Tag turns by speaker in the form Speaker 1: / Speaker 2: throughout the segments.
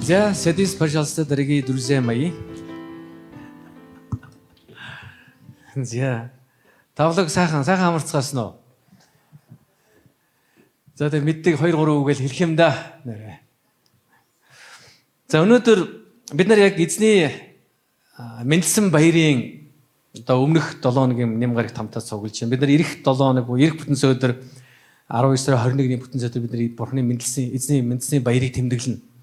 Speaker 1: Сэдис, пожалуйста, дорогие друзья мои. Тавлаг сайхан амарцгаасан уу? За тэг мэддэг 2 3 үгээр хэлэх юм да. За өнөөдөр бид нар яг эзний мэндэлсэн баярын одоо өмнөх 7 хоногийн нэм гарагт хамтаа цуглаж байна. Бид нар ирэх 7 хоног буюу ирэх бүтэн сөөдөр 19 сарын 21-ний бүтэн сөөдөр бид нар Бурхны мэндэлсэн эзний мэндэлсний баярыг тэмдэглэнэ.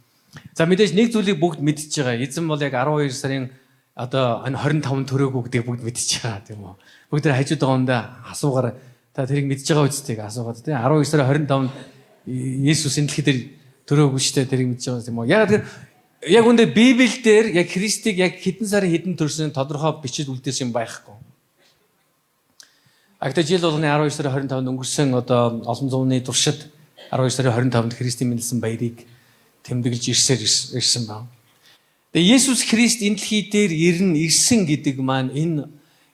Speaker 1: За мэдээж нэг зүйлийг бүгд мэдчихэж байгаа. Эзэн бол яг 12 сарын одоо 25 төрөөг гэдгийг бүгд мэдчихэж байгаа тийм үү. Бүгд тэр хажууд байгаа юмдаа асуугаар та тэрийг мэдчихэж байгаа үсттэйг асуугаад тийм 12 сарын 25-нд Есүсийн дэлхий дээр төрөөг үстэй тэрийг мэдчихэж байгаа тийм үү. Яг үндэ Библиэлд яг Христийг яг хэдэн сарын хэдэн төрсөн тодорхой бичиж үлдээсэн юм байхгүй. Агта жил болгоны 12 сарын 25-нд өнгөрсөн одоо олон зууны туршид 12 сарын 25-нд Христийн мэндэлсэн баярыг тэмдэглэж ирсэн байна. Тэгээ Есүс Христ энэ дэлхий дээр ирсэн гэдэг маань энэ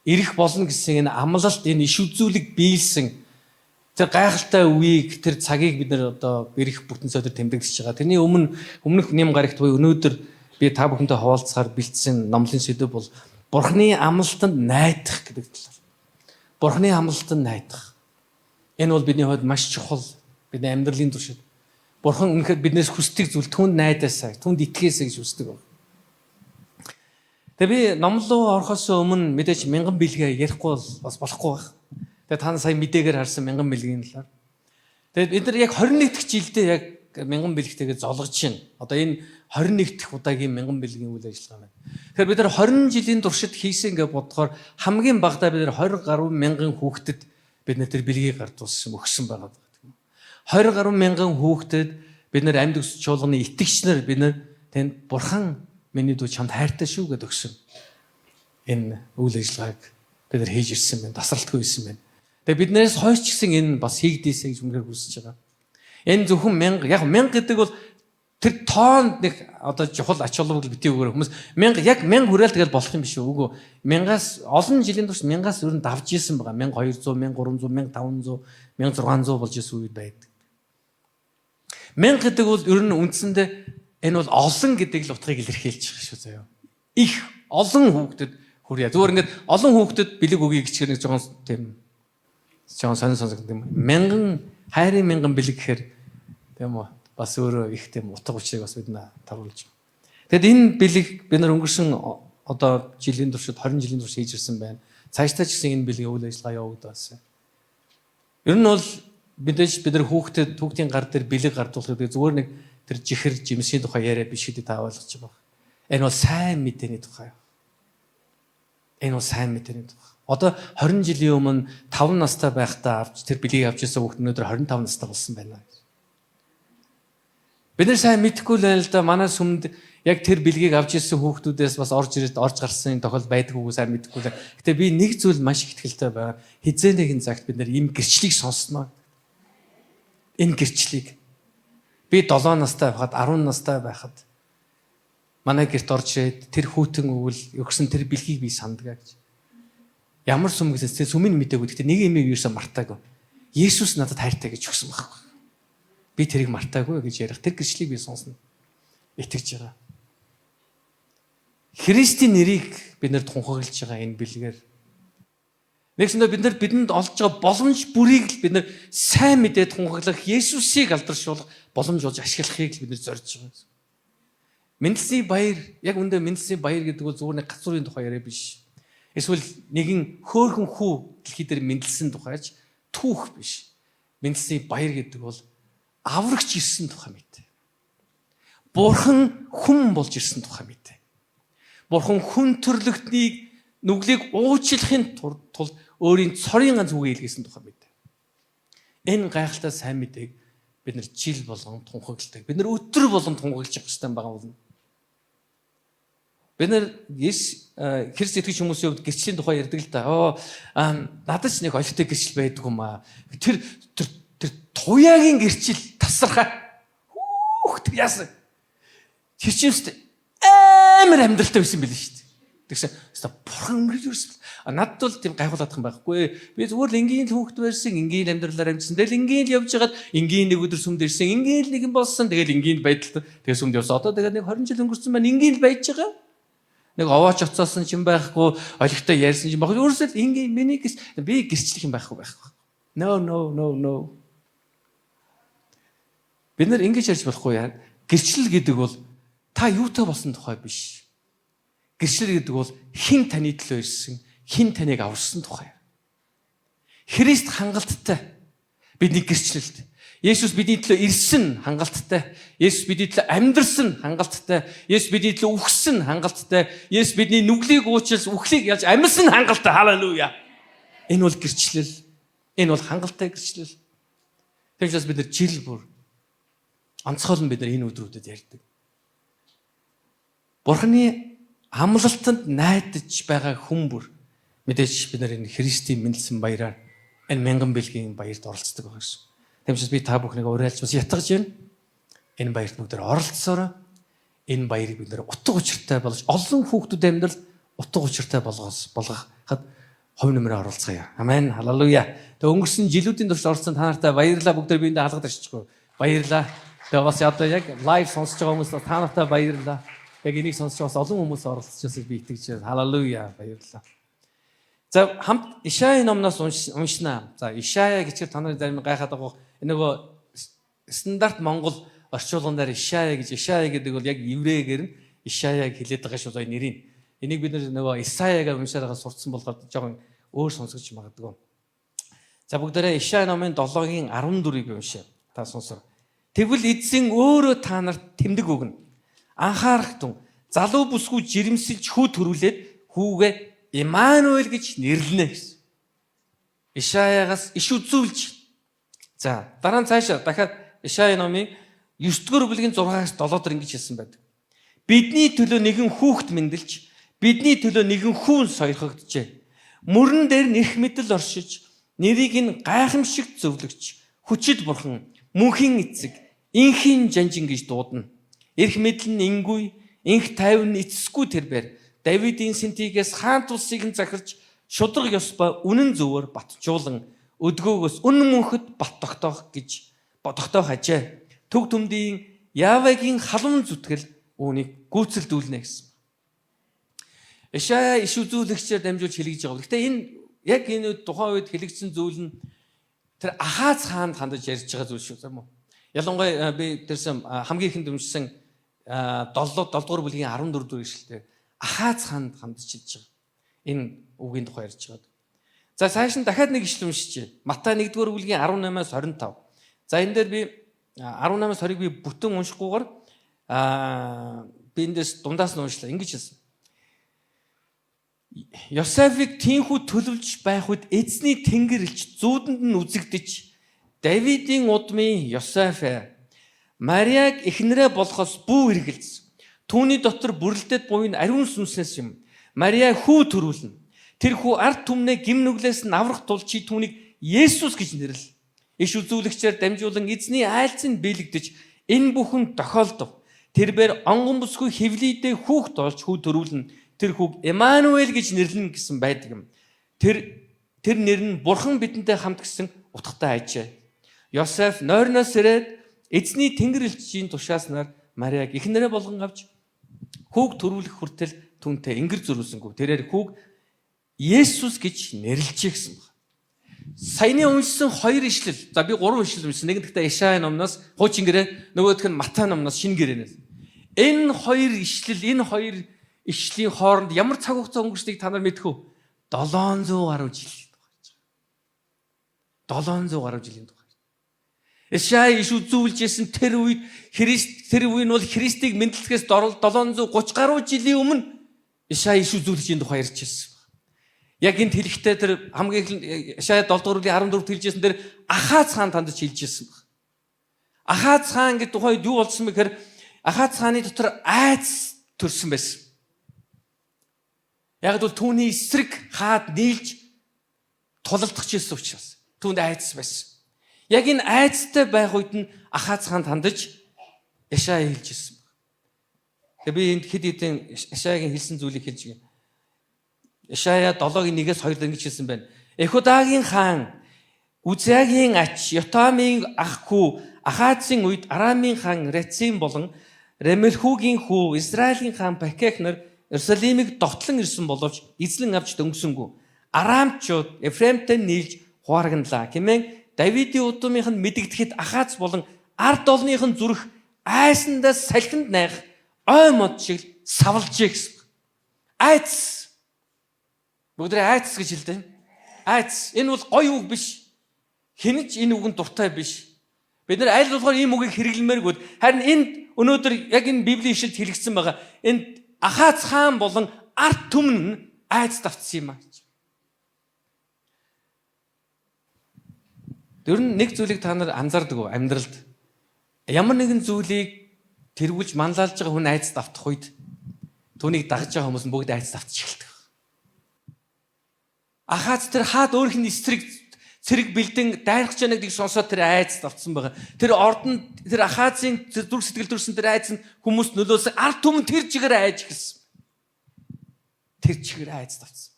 Speaker 1: ирэх болно гэсэн энэ амлалт, энэ иш үзүүлэг биелсэн тэр гайхалтай үеийг, тэр цагийг бид нар одоо ирэх бүтэн сөөдөр тэмдэглэж байгаа. Тэрний өмнөх нэм гарагт буюу өнөөдөр би та бүхэнтэй хуваалцахаар бэлдсэн номлын сэдэв бол Бурхны амлалтанд найдах гэдэг талаар. Бурхны амлалтанд найдах. Энэ бол бидний хувьд маш чухал. Бидний амьдралын туршид. Бурхан үнэхээр биднээс хүсдэг зүйл түнд найдаасаа, түнд итгээсэй гэж хүсдэг байна. Тэгээ би номлоо орохоос өмнө мэдээж 1000 бэлгээ ярихгүй бас болохгүй байх. Тэгээ та сая мэдээгээр харсан 1000 бэлгийн талаар. Тэгээ бид нар яг 21 дахь жилдээ яг 1000 бэлгтэйгээ золгож байна. Одоо энэ 21 дахь удаагийн 1000 бэлгийн үйл ажиллагаа байна. Тэгэхээр бид нар 20 жилийн туршид хийсэн гэж бодохоор хамгийн багадаа бид нар 20 гаруй мянган хүүхдэд бид нар тэр бэлгийг гардуулсан өгсөн байгаа. 20 гаруй мянган хүүхдэд бид нар амьд өсч чуулганы итгэгчнэр бид нар тэнд Бурхан миний дүү чамд хайртай шүү гэдээ өгсөн. Энэ үйл ажиллагааг бид нар хийж ирсэн байна. Тасралтгүй ирсэн байна. Тэгээ биднээс хойш ч гэсэн энэ бас хийгдээсэй гэж үнээр хүсэж байгаа. Энэ зөвхөн 1000 яг 1000 гэдэг бол тэр тоонд нэг одоо чухал ач холбогдол битгий өгөр хүмүүс 1000 яг 1000 хүрээл тэгэл болох юм биш үү? Үгүй 1000-аас олон жилийн турш 1000-аас өөр нь давж исэн байгаа. 1200, 1300, 1500, 1600 болж исэн үед байдаг. 1000 гэдэг бол ер нь үндсэндээ энэ бол олон гэдэг л утгыг илэрхийлж байгаа шүү заяа. Их олон хүүхдэд хүрье. Зүгээр ингээд олон хүүхдэд бэлэг өгье гэчихэр нэг жоохон тийм сонир сонсогдсон юм. 1000 хайрын 1000 бэлэг гэхээр тийм үү бас өөрөө их тийм утга учирыг бас бид таруулж байна. Тэгэд энэ бэлэг бид нар өнгөрсөн одоо жилийн туршид 20 жилийн турш хийж ирсэн байна. Цаашдаа ч гэсэн энэ бэлгийн үйл ажиллагаа явагдсан. Ер нь бол мэдээж бид нар хүүхдийн гар дээр бэлэг гардуулахад зүгээр нэг тэр жихэр жимсийн тухай яриа биш гэдэг та ойлгож байгаа. Энэ бол сайн мэдээний тухай. Энэ бол сайн мэдээний тухай. Одоо 20 жилийн өмнө 5 настай байхдаа авч тэр бэлгийг авч ирсэн хүүхд өнөөдөр 25 настай болсон байна. Бид нар сайн мэдэхгүй л байл да манай сүмд яг тэр бэлгийг авч ирсэн хүүхдүүдээс бас орж гарсан тохиол байдаггүй сайн мэдэхгүй л. Гэтэ би нэг зүйл маш их итгэлтэй байгаа. Хизээ нэгэн цагт бид нар ийм гэрчлэлийг сонсноо. Энэ гэрчлэлийг би 7 настай байхад 10 настай байхад манай гэрт орж ирээд тэр хүүтэн өвөл өгсөн тэр бэлгийг би сандгаа гэж. Ямар сүм гэсэн тэр сүмийн мэдээгүй. Гэхдээ нэг юм юусан мартаагүй. Есүс надад хайртай гэж өгсөн байхгүй. Би тэрийг мартаагүй гэж ярих. Тэр гэрчлэлийг би сонсно. Итгэж байгаа. Христийн нэрийг бид нэр тунхаглаж байгаа энэ бэлгээр. Нэгсэндээ бидэнд олж байгаа боломж бүрийг л бид нар сайн мэдээд тунхаглах Есүсийг алдаршуулах боломж болж ашиглахыг л бид нар зорж байгаа. Мэндэлсний баяр, яг үндэ мэндэлсний баяр гэдэг бол зүгээр нэг гацуурын тухай яриа биш. Эсвэл нэгэн хөөхөн хүү дэлхий дээр мэндэлсэн тухайч түүх биш. Мэндэлсний баяр гэдэг бол аврагч ирсэн тухай мэдээ. Бурхан хүн болж ирсэн тухай мэдээ. Бурхан хүн төрлөختнийг нүглийг уучлахын тулд өөрийн цорын ганц үгийг илгээсэн тухай мэдээ. Энэ гайхалтай сайн мэдээг бид нар жил болгон тунхагладаг. Бид нар өдөр болгон тунхаглаж явах хэрэгтэй байгаа болно. Бид нар Христ итгэж хүмүүсийн хувьд гэрчлийн тухай ярьдаг л да. Надад ч нэг олигтой гэрчил байдаг юм аа. Тэр туяагийн гэрчил тасархаа. Тэр яасан? Тэр чинь амар амьдралтай байсан байл шүү дээ. Тэгсэн хэвээ бурхан мөрөж ирсэн. Надад бол тийм гайхуулах юм байхгүй. Би зүгээр л энгийн л хүүхэд байсан, энгийн амьдралаар амьдсан. Тэгэл энгийн л явж хагаад энгийн нэг өдөр сүмд ирсэн, энгийн л нэгэн болсон. Тэгэл энгийн байдалтай. Тэгээ сүмд явсан. Одоо тэгээд нэг 20 жил өнгөрсөн байна. Энгийн л байж байгаа. Нэг овооч оцоосон ч юм байхгүй, олигтой ярьсан ч юм байхгүй. Өөрөөсөө энгийн миний би гэрчлэх юм байхгүй. No. Бид нар ингэж ярьж болохгүй яа. Гэрчлэл гэдэг бол та юутай болсон тухай биш. Гэрчлэл гэдэг бол хэн таны төлөө ирсэн, хэн таныг аварсан тухай. Христ хангалттай бидний гэрчлэлд. Есүс бидний төлөө ирсэн хангалттай. Есүс бидний төлөө амьдрсан хангалттай. Есүс бидний төлөө үхсэн хангалттай. Есүс бидний нүглийг уучлал, үхлийг ялж амьсан хангалттай. Халелуя. Энэ бол гэрчлэл. Энэ бол хангалттай гэрчлэл. Тэгээс бид нар жил бүр онцгойлон бид нар энэ өдрүүдэд ярьдаг. Бурханы амлалтанд найдаж байгаа хүн бүр мэдээж бид нар энэ Христийн мэндэлсэн баяраар энэ мянган бэлгийн баярт оролцдог байгаа гэсэн. Тэгмээс би та бүхнийг уриалж бас ятгаж байна. Энэ баярт бүгд оролцоорой. Энэ баярыг бид нар утга учиртай болгож олон хүүхдүүд амьдрал утга учиртай болгоход хувь нэмрээ оролцгоё. Амен. Халелуя. Тэгээ өнгөрсөн жилүүдийн турш оролцсон та нартай баярлалаа. Бүгдээ биендээ халахад ирчихгүй. Баярлалаа. Тэгээ бас одоо яг лайв сонсож байгаа хүмүүс та нартай баярлалаа. Яг энийг сонсож бас олон хүмүүс оролцож би итгэж байна. Халелуя. Баярлалаа. За хамт Ишая номноос уншнаа. За Ишая гэчихээр та нарын зарим гайхаад байгаа. Энэ нөгөө стандарт Монгол орчуулган дээр Ишая гэдэг бол яг еврейгээр нь Ишаяг хэлээд байгаа шүү дээ нэрийг. Энийг бид нөгөө Исаягаар уншаад байгаа сурцсан болохоор жоохон өөр сонсогч магадгүй. За бүгдээрээ Ишая номын 7-гийн 14-ийг уншаа. Та сонсоо. Тэгвэл эзэн өөрөө та нарт тэмдэг өгнө. Анхаарах тун залуу бүсгүй жирэмсэлж хүү төрүүлээд хүүгээ Имануэль гэж нэрлэнэ гэсэн. Ишаягаас иш үзүүлж. За дараа нь цаашаа дахиад Ишая номын 9-р бүлгийн 6-аас 7-д ингэж хэлсэн байдаг. Бидний төлөө нэгэн хүүхэд мэндэлж, бидний төлөө нэгэн хүүн сойрхогджээ. Мөрөн дээр нэрх мэдэл оршиж, нэрийг нь гайхамшигт зөвлөгч, хүчит бурхан, мөнхийн эцэг, инхийн жанжин гэж дуудана. Эрх мэдэл нь ингүй, инх тайван эцэсгүй тэрбээр Давидын сэнтигээс хаан тулсыг нь захирч шудраг ёс ба үнэн зөвөр батжуулан өдгөөгөөс үнэн мөнхөд бат тогтоох ажээ. Төг төмдийн Явагийн халуун зүтгэл үүнийг гүйцэлдүүлнэ гэсэн. Ишая иш үзүүлэгчээр дамжуулж хэлгэж байгаа. Гэхдээ энэ яг энэ тухайн үед хэлэгдсэн зүйл нь тэр Ахаз хаанд хандаж ярьж байгаа зүйл шүү юм уу? Ялангуяа би тэрсэн хамгийн ихэнд уншсан 7-р бүлгийн 14-р ишлэлээр Ахаз хаанд хандаж хэлж байгаа. Энэ үгийн тухай ярьж байгаа. За цааш нь дахиад нэг ишлэл уншиж. Матай 1-р бүлгийн 18-аас 25. За энэ дээр би 18-аас 20-ыг би бүтэн уншихгүйгээр би эндээс дундаас нь уншлаа. Ингэж хэлсэн. Йосефийг тийхүү төлөвлөж байх үед эзний тэнгэр илч зүүдэнд нь үзэгдэж Давидын удмын Йосеф Мариаг эхнэрээ болохоос бүү эргэлз. Түүний дотор бүрлдэд буйн ариун сүнснээс юм. Мария хүү төрүүлнэ. Тэр хүү ард түмнээ гим нүглээс нь аврах тул чи түүнийг Есүс гэж нэрлэл. Иш үзүүлэгчээр дамжуулан эзний айлцыг биелэгдэж энэ бүхэн тохиолдов. Тэрээр онгон бүсгүй хевлийдээ хүүхд олж хүү төрүүлнэ. Тэр хүүг Имануэль гэж нэрлэнэ гэсэн байдаг юм. Тэр нэр нь Бурхан бидэнтэй хамт гэсэн утгатай ажээ. Йосеф нойрноос ирээд эзний тэнгэр элчийн тушааснаар Мариаг эхнэрээ болгон авч хүүг төрүүлэх хүртэл түүнтэй ингэр зөрүүлсэнгүй. Тэрээр хүүг Есүс гэж нэрлэжээ гэсэн байна. Саяны уншсан 2 ишлэл. За би 3 ишлэл уншсан. Нэг нь гэхдээ Ишая номноос хуучин гэрээ, нөгөөх нь Матай номноос шинэ гэрээнээс. Энэ 2 ишлийн хооронд ямар цаг хугацаа өнгөрснийг та нар мэдэх үү? 700 гаруй жил. 700 гаруй жилийн тухай. Ишая иш үзүүлжсэн тэр үед тэр үе нь бол Христийг мэдлэхээс 730 гаруй жилийн өмнө Ишая иш үзүүлэгчийн тухай ярьж байсан. Яг энэ хэлэхдээ тэр хамгийн Ишая 7-р бүлгийн 14-т хэлжсэн тэр Ахаз хаан тандж хэлжсэн баг. Ахаз хаан гэдэг тухайд юу болсон бэ гэхээр Ахаз хааны дотор айц төрсөн байсан. Яг л түүний эсрэг хаад нийлж тулалдах гэсэн учраас түүнд айц байсан. Яг энэ айцтай байх үед нь Ахаз хаан тандж Ишая хэлжсэн баг. Тэгээ би энд хэд хэдэн Ишаягийн хэлсэн зүйлийг хэлж байна. Ишая 7:1-2 ингэж хэлсэн байна. Эхудагийн хаан Үзягийн ач Йотамын ах хүү Ахазын үед Арамын хаан Рецин болон Ремелхүүгийн хүү Израилийн хаан Пекех нар Иерусалимыг довтлон ирсэн боловч эзлэн авч дөнгөсөнгүй. Арамчууд Ефремтэй нийлж хуарагналаа. Хэмээн Давидын удмынх нь мэдэгдэхэд Ахаз болон ард олных нь зүрх айсандаас салхинд найх ой мод шиг савлжээ гэсэн. Айц. Бүгдээ айц гэж хэлдэг. Айц. Энэ бол гоё үг биш. Хинэж энэ үгэнд дуртай биш. Бид нар аль болохоор ийм үгийг хэрэглэмээргүй. Харин энд өнөөдөр яг энэ Библийн ишлэлд хэлэгдсэн байгаа. Энд Ахаз хаан болон ард түмэн нь айц давтсан юм аа гэж. Тэр нэг зүйлийг та нар анзаардаг уу амьдралд? Ямар нэгэн зүйлийг тэргүүлж манлайлж байгаа хүн айц давтах үед түүнийг дагж байгаа хүмүүс нь бүгд айц давтж эхэлдэг. Ахаз тэр хаад өөрийнх нь цэрэг бэлдэн дайрах ч нэг сонсоод тэр айц давтсан байгаа. Тэр ордонд тэр Ахазын зүрх сэтгэл төрсэн тэр айц нь хүмүүст нөлөөсөн ард түмэн тэр чигээр айж гисэн. Тэр чигээр айц давтсан.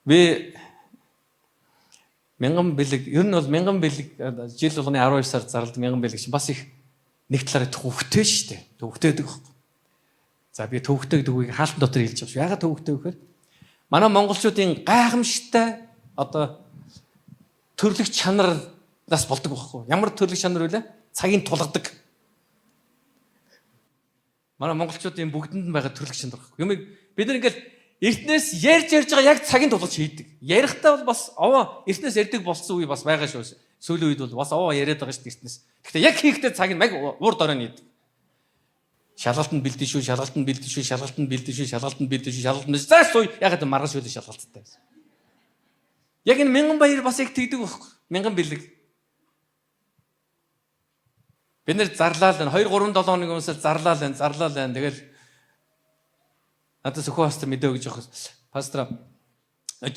Speaker 1: Би мянган бэлэг ер нь бол мянган бэлэг жил болгоны 12 сар зарлаад мянган бэлэг чинь бас их нэг талаараа төвхтэй шүү дээ. Төвхтэйдэг байхгүй. За би төвхтэйг дүүгийг хаалтан дотор хэлж байгаа шүү. Ягаад төвхтэй вэ гэхээр манай монголчуудын гайхамшигтай одоо төрлөх чанараас болдог байхгүй. Ямар төрлөх чанар вэ? Цагийн тулгадаг. Манай монголчуудын бүгдэнд нь байгаа төрлөх чанар байхгүй. Юмыг бид нар ингээл эртнээс ярьж байгаа яг цагийн тулгаж хийдэг. Ярихдаа бол бас овоо эртнээс ярьдаг болсон үе бас байгаа шүү. Сүүлийн үед бол бас овоо яриад байгаа шүү эртнээс. Гэхдээ яг хийхдээ цаг нь mag урд оройн хийдэг. Шалгалтанд бэлдэн шүү, шалгалтанд бэлдэн шүү, шалгалтанд бэлдэн шүү, шалгалтанд бэлдэн шүү, шалгалтанд зааш уу ягаад маргаш шүү шалгалттай байсан. Яг энэ мянган баяр бас яг тэгдэг байхгүй. Мянган бэлэг. Бид нэр зарлаа л 2 3 7 хоног өмсөд зарлаа л байна. Тэгэл надад сөхөө пастор мэдээ өгж явах. Пастор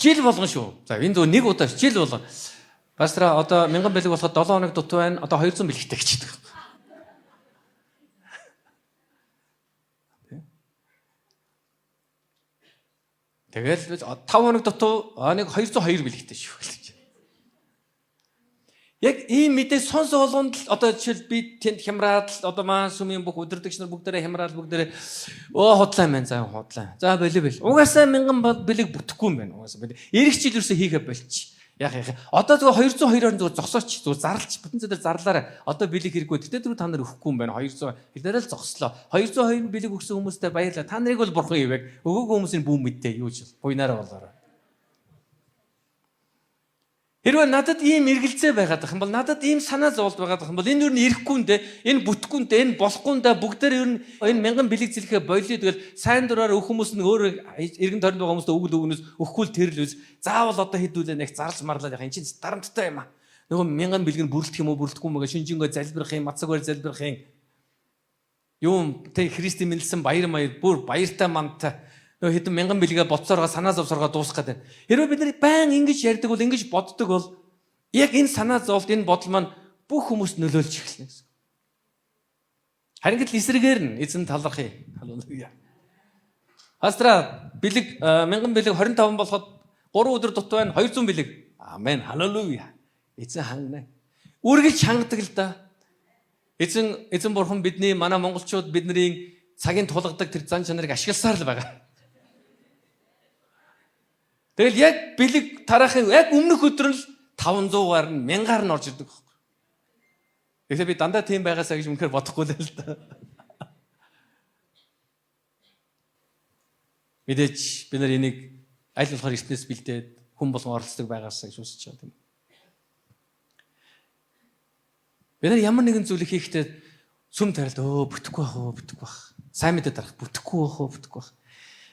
Speaker 1: жил болгон шүү. За энэ зөв нэг удаа жил болгон. Пастор одоо мянган бэлэг болоход 7 хоног дутуу байна. Одоо 200 бэлэгтэй гэж хэлдэг. Тэгэл 5 хоног дутуу нэг 202 бэлэгтэй шүү гэж. Яг ийм мэдээ сонс болгонд л одоо жишээл би тэнд хямраад л одоо маань сүмийн бүх өдөрдөгч нар бүгдээрээ хямраад бүгдээрээ худлаа мэн за худлаа. За болив. Угаасаа мянган бэлэг бүтэхгүй юм байна. Угаасаа бэлэг. Ирэх жил юусе хийгээ болчих. Яах. Одоо зүгээр 202-оор зүгээр зогсооч зүгээр зарлж бүтэн зэдэр зарлаарай. Одоо бэлэг хэрэггүй. Тэгтээ түрүү та нар өгөхгүй юм байна. 200 хэлнээрээ л зогслоо. 202 бэлэг өгсөн хүмүүстээ баярлалаа. Та нарыг бол бурхан ивэг. Өгөөгүй хүмүүсийн бүү мэдээ юу ч буйнаараа болоорой. Хэрвээ надад ийм эргэлзээ байгаад байх юм бол надад ийм санаа зовлт байгаад байх юм бол энэ юу н ирэхгүй нэ энэ бүтэхгүй нэ энэ болохгүй нэ бүгдээр юу н энэ мянган бэлэг зэлхээ болио тэгэл сайн дураар өөх хүмүүс нь өөрөө эргэн тойронд байгаа хүмүүст өгөл өгнөөс өгөхгүй л тэрл үз заавал одоо хэдүүлээ нэг зарлж марлаад яхаа энэ чинь дарамттай юм аа нөгөө мянган бэлэг нь бүрлдэх юм уу бүрлдэхгүй юм байгаа шинжэнгөө залбирах юм мацаггаар залбирах юм тэ Христийн мэндэлсэн баяр бүр баяртай мантай нөгөө хэдэн мянган бэлгээ боцоороо санаа зовсоргоо дуусгах гэдэг. Хэрвээ бид нар байн ингэж ярьдаг бол ингэж боддог бол яг энэ санаа зовлт энэ бодол маань бүх хүмүүст нөлөөлж эхэлнэ гэсэн. Харин гэтэл эсрэгээр нь эзэн талархъя. Халелуя. Пастра бэлэг мянган бэлэг 25 болоход 3 өдөр дутуу байна 200 бэлэг. Амен. Халелуя. Эзэн хангана. Үргэлж хангадаг л да. Эзэн бурхан бидний манай монголчууд бидний цагийн тулгадаг тэр зан чанарыг ашигласаар л байгаа. Тэгэл яг бэлэг тараахын яг өмнөх өдөр л 500-аар нь 1000-аар нь орж ирдэг байхгүй. Тэгэхээр би дандаа тийм байгаасаа гэж үнэхээр бодохгүй л да. Мэдээж бид нар энийг аль болохоор эртнээс бэлдээд хүн болгон оролцдог байгаасаа гэж үсэж байгаа тийм. Бид нар ямар нэгэн зүйлийг хийхдээ сүм тарилд бүтэхгүй бах. Сайн мэдээ тарах бүтэхгүй бах.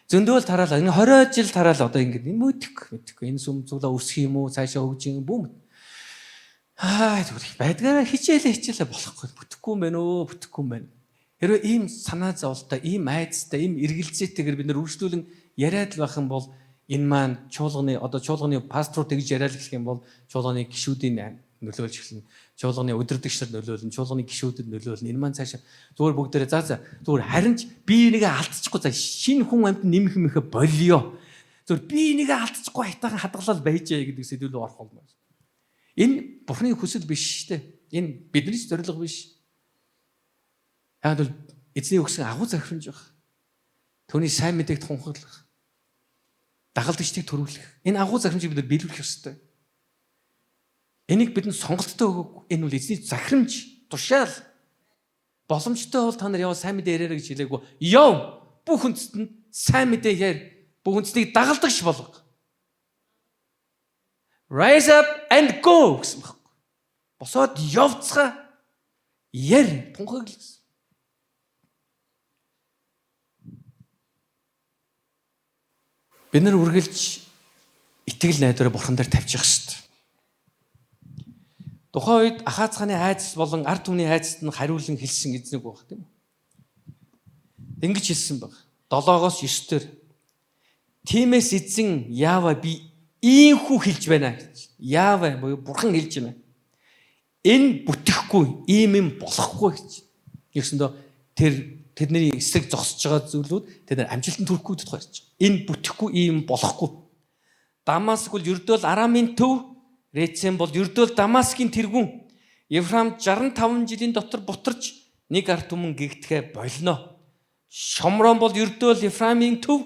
Speaker 1: Зөндөөл тараалаа. Энэ 20 жил тараалаа одоо ингэ энэ мэдхгүй. Энэ сүм зүглаа өсөх юм уу? Цаашаа хөгж юм бүү. Зүгээр байдгаа хичээлээ болохгүй. Бүтэхгүй юм байна. Хэрвээ ийм санаа зовлтой, ийм айцтай, ийм эргэлзээтэйгээр бид нар үргэлжлүүлэн яриад л байх юм бол энэ маань чуулганы пасторууд гэж яриад л гэх юм бол чуулганы гишүүдийн нөлөөлж эхэлнэ. Чуулганы удирдагч нар нөлөөлнө, чуулганы гишүүдэд нөлөөлнө. Энэ маань цаашаа зүгээр бүгдээрээ зүгээр харин ч би нэгэ алдчихгүй за шинэ хүн амьд нэмэх мэхэ болио. Зүгээр би нэгэ алдчихгүй хайтахан хадгалал байжээ гэдэг сэдвүүл орох болно. Энэ Бурхны хүсэл биш шүү дээ. Энэ бидний зорилго биш. Яг л эзний өгсөн агуу захирамж баг. Түүний сайн мэдээгт хунхаглах. Дагалдагчдыг төрүүлэх. Энэ агуу захирамжийг бид биелүүлэх ёстой. Энийг бидэнд сонголттой өгөөгүй. Энэ бол эзний захирамж, тушаал. Боломжтой бол та нар яа сайн мэдээ яриараа гэж хэлээгүй. Яв бүх үндэстэнд сайн мэдээ яар. Бүх үндэстнийг дагалдагч болго. Rise up and go гэсэн байна. Босоод явцгаа яар тунхаглал гэсэн. Бид нар үргэлж итгэл найдвараа бурхан дээр тавьчих хэрэгтэй. Тухайн үед Ахаз хааны айдас болон ард түмний айдасд нь хариулан хэлсэн эзнийг баг тийм үү? Ингэж хэлсэн баг. 7-оос 9-дэр тиймээс эзэн Яава би ийхүү хэлж байна гэж. Яава буюу бурхан хэлж байна. Энэ бүтэхгүй, ийм юм болохгүй гэж. Нэгсэндээ тэдний эсрэг зогсож байгаа зүйлүүд тэд нар амжилтанд хүрэхгүй гэдэгт гарч байгаа. Энэ бүтэхгүй, ийм болохгүй. Дамаск бол ердөөл Арамын төв, Рецен бол ердөөл Дамаскын тэргүүн. Ефраим 65 жилийн дотор бутарч нэг ард түмэн гэгдэхэ болно. Шомрон бол ердөөл Ефраимын төв,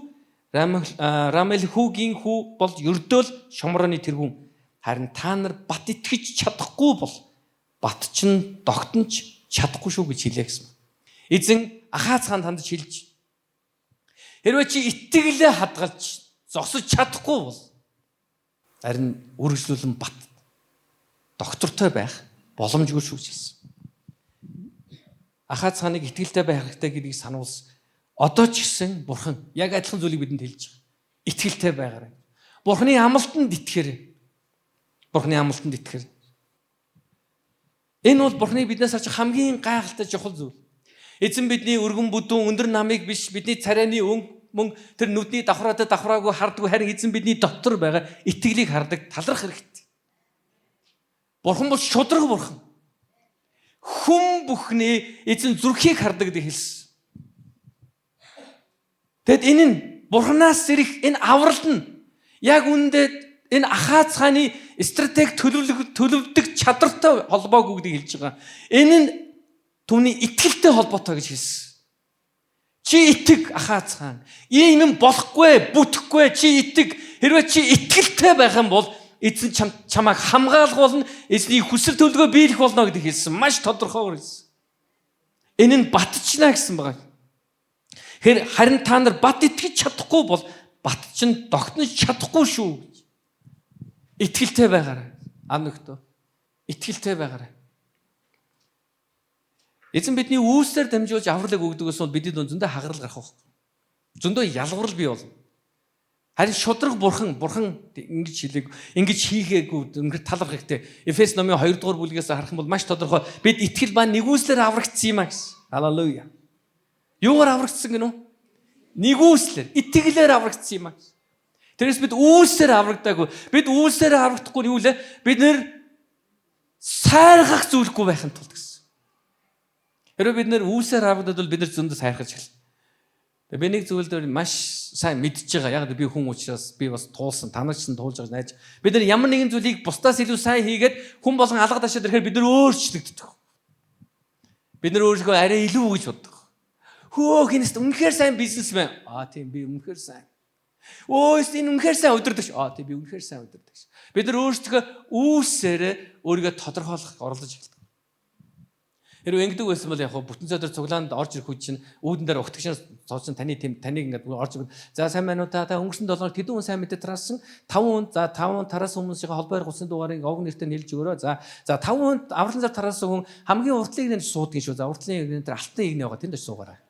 Speaker 1: Рамел хүүгийн хүү бол ердөөл Шомроны тэргүүн. Харин та нар бат итгэж чадахгүй бол бат чинь тогтнож чадахгүй шүү гэж хэлээ гэсэн. Эзэн Ахаз хаанд хандаж хэлж хэрвээ чи итгэлээ хадгалж зогсож чадахгүй бол харин үргэлжлүүлэн бат доктортой байх боломжгүй шүү гэсэн. Ахаз хааныг итгэлтэй байх хэрэгтэй гэдгийг сануулсан. Одоо ч гэсэн бурхан яг адилхан зүйлийг бидэнд хэлж байгаа. Итгэлтэй байгаарай. Бурханы амлалтанд итгэхэр. Бурханы амлалтанд итгэхэр. Энэ бол бурханы биднээс авч хамгийн гайхалтай чухал зүйл. Эзэн бидний өргөн бүдүүн өндөр намыг биш бидний царайны мөн тэр нүдний давхраагүй хардгүй харин эзэн бидний дотор байгаа итгэлийг хардаг талрах хэрэгтэй. Бурхан бол шудраг бурхан. Хүн бүхний эзэн зүрхийг хардаг гэж хэлсэн. Тэгэд энэ нь бурханаас ирэх энэ аврал нь яг үүндээ энэ Ахаз хааны стратеги төлөвлөдөг чадртай холбоогүй гэдгийг хэлж байгаа. Энэ нь түүний итгэлтэй холбоотой гэж хэлсэн. Чи итэг Ахаз хаан. Ийм юм болохгүй, бүтэхгүй чи итэг. Хэрвээ чи итгэлтэй байх юм бол эзэн чамайг хамгаалгуулна, эзний хүсэл төлөвлөгөө биелэх болно гэдгийг хэлсэн. Маш тодорхойгоор хэлсэн. Энэ нь батчна гэсэн байна. Харин та нар бат итгэж чадахгүй бол бат чинь тогтнож чадахгүй шүү. Итгэлтэй байгаарай. Амногтөө. Итгэлтэй байгаарай. Эзэн бидний үүсээр дамжуулж авралыг өгдөгөөс бол бидний дунд зөндөө хагарал гарах байх. Зөндөө ялгуурл бий болно. Харин шудраг бурхан ингэж хэлээг, ингэж хийгээгүй ингээд талах хэрэгтэй. Эфес номын 2 дугаар бүлгээс харах юм бол маш тодорхой. Бид итгэл ба нэгүслэр аврагдсан юм а гэсэн. Халелуя. Юугаар аврагдсан гэнэ үү? Нэгүслэр, итгэлээр аврагдсан юм а. Тэрээс бид үүсээр аврагдаагүй. Бид үүсээр аврагдахгүй юу лээ? Бид нэр сайрхах зүйлгүй байхын тулд гэсэн. Хэрвээ бид нэр үүсээр аврагдаад бол бид нар зөндөө сайрхаж эхэлнэ. Тэгээ би нэг зүйл дээр маш сайн мэдж байгаа. Яг би хүн учраас би бас туулсан. Та нар ч гэсэн туулж байгаа найж. Бид нар ямар нэгэн зүйлийг бусдаас илүү сайн хийгээд хүн болгон алга ташаад ирэхээр бид нар өөрчлөгддөг. Бид нар өөрсдөө арай илүү гэж боддог. Хөө хинэст үнэхээр сайн бизнесмен. Тийм би үнэхээр сайн. Өөс энэ үнэхээр сайн удирдагч. Тийм би үнэхээр сайн удирдагч. Бид нар өөрсдөө үүсээрээ өөрийгөө тодорхойлох оролдож эхэлдэг. Хэрвээ ингэдэг байсан бол яг бүтэн цайдар цуглаанд орж ирэх үед чинь үүдэн дээр ухтагчнаас цооцсон таныг ингээд орж ирэх. За сайн байна уу та өнгөрсөн 7 хоног тэдэн хүн сайн мэдээ тараасан 5 хүн тараасан хүмүүсийн холбоор гусын дугаарыг овг нэртэй нэлж өгөрөө. За 5 хүн авралын зар тараасан хүн хамгийн уртлыг нэр суудаг шүү. За уртлын нэр дээр алтан игнэ байгаа тэнд ч суугаарай.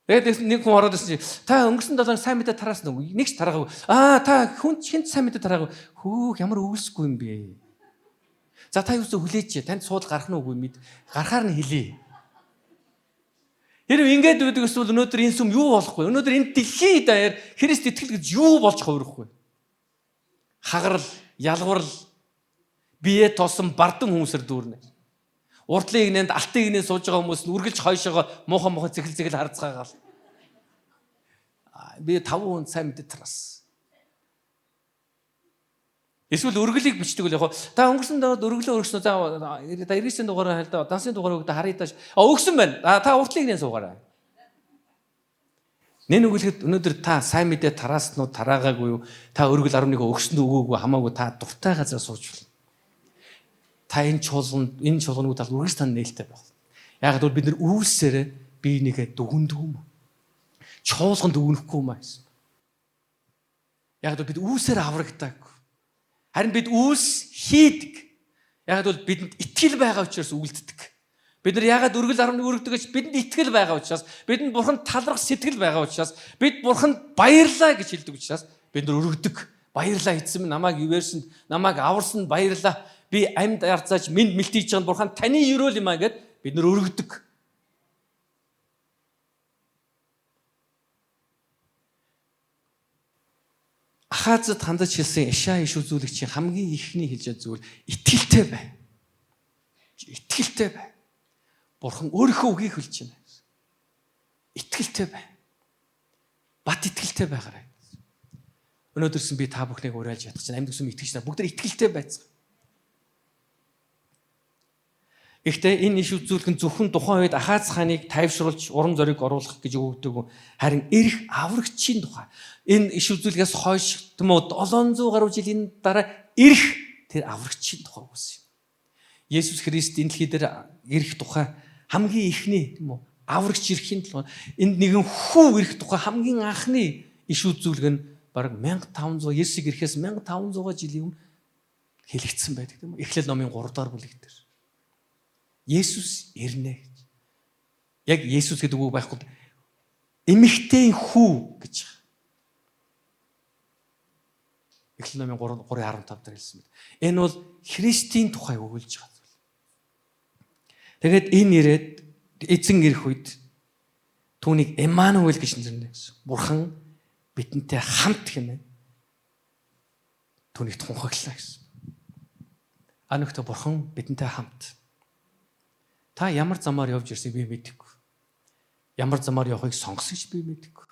Speaker 1: Тэгээд нэг хүн ороод ирсэн чи та өнгөрсөн 7 хоног сайн мэдээ тараасан уу? Нэг ч тараагүй. Та хүн хинт сайн мэдээ тараагүй. Хөө ямар өгөлсгүй юм бэ? За та юусоо хүлээч. Танд сууд гарах нь үгүй мэд. Гарахаар нь хэлээ. Хэрвээ ингэж байдаг эсвэл өнөөдөр энэ сүм юу болохгүй? Өнөөдөр энэ дэлхий даяар Христ итгэл гэж юу болж хувирахгүй? хагарал, ялгуурл, бие тоосон бардам хүмүүсээр дүүрнэ. Урдлын игнэнд алтын игнэнд сууж байгаа хүмүүс нь үргэлж хойшоогоо муухан зэхэл харцгаагаал. Би 5 хүн сайн мэдээ тараас. Эсвэл өргөлийг бичдэг үл яг та өнгөрсөн доод өргөлөө өргөснө за эргэсийн дугаараа хайл да дансны дугаараа өгдө харъя тааш. Өгсөн байна. Та уртлын игнэнд суугаарай. Нэн өгүүлэхэд өнөөдөр та сайн мэдээ тарааснууд тараагаагүй юу? Та өргөл 11 өгсөнд өгөөгүй хамаагүй та дуртай газар сууж байна. Та энэ чуулганыг тал үргэлж тань нээлттэй байх. Яг л бид нар үүсээрээ бие нэгэ дүгндэг юм. Чуулганд дүгнэхгүй юм аа гэсэн. Яг л бид үүсээр аврагдаг. Харин бид үүс хийдэг. Яг л бидэнд итгэл байгаа учраас үлддэг. Бид нар яагаад өргөл 11 өргөдөг гэж бидэнд итгэл байгаа учраас, бидэнд бурханд талархах сэтгэл байгаа учраас, бид бурханд баярлаа гэж хэлдэг учраас бид нар өргөдөг. Баярлаа эзэм намайг ивэрсэнд, намайг аварсанд баярлаа. Би амьд арцаач минь мэлтийж байгаа бурхан таны өрөөл юм аа гэд бид нар өргөдөг. Ахазад хандаж хэлсэн Ишая иш үзүүлэгчийн хамгийн ихний хэлж байгаа зүйл итгэлтэй бай. Итгэлтэй бай. Бурхан өөрийнхөө үгийг хэлж байна. Итгэлтэй бай. Бат итгэлтэй байгаарай. Өнөөдөрсөн би та бүхнийг уриалж ядах чинь амьд гэсэн итгэж байна. Бүгд итгэлтэй байцгаа. Гэхдээ энэ иш үзүүлэх нь зөвхөн тухайн үед Ахаз хааныг тайвшруулж урам зориг оруулах гэж өгдөг. Харин эрх аврагчийн тухай энэ иш үзүүлгээс хойш тийм үү 700 гаруй жилийн дараа эрх тэр аврагчийн тухай үгсэн юм. Есүс Христ энэ дэлхий дээр эрх тухай хамгийн ихний тийм үү аврагч эрхийн төлөө энд нэгэн хүү эрх тухай хамгийн анхны иш үзүүлэг нь бараг 1500 Есүсийг ирэхээс 1500 жилийн өмнө хэлэгдсэн байдаг тийм үү. Эхлэл номын 3 дугаар бүлэг дээр. Есүс ирнэ гэж. Яг Есүс гэдэг үг байхгүй. Эмэгтэй хүү гэж. Эхлэл номын 3:15 дээр хэлсэн мэт. Энэ бол Христийн тухай өгүүлж байгаа зүйл. Тэгээд энэ ирээд эзэн ирэх үед түүнийг Эммануэль гэж нэрлэнэ гэсэн. Бурхан бидэнтэй хамт хэмээн түүнийг тунхаглалаа гэсэн. Анөхтө бурхан бидэнтэй хамт. Та ямар замаар явж ирсийг би мэдэхгүй. Ямар замаар явахыг сонгосгоч би мэдэхгүй.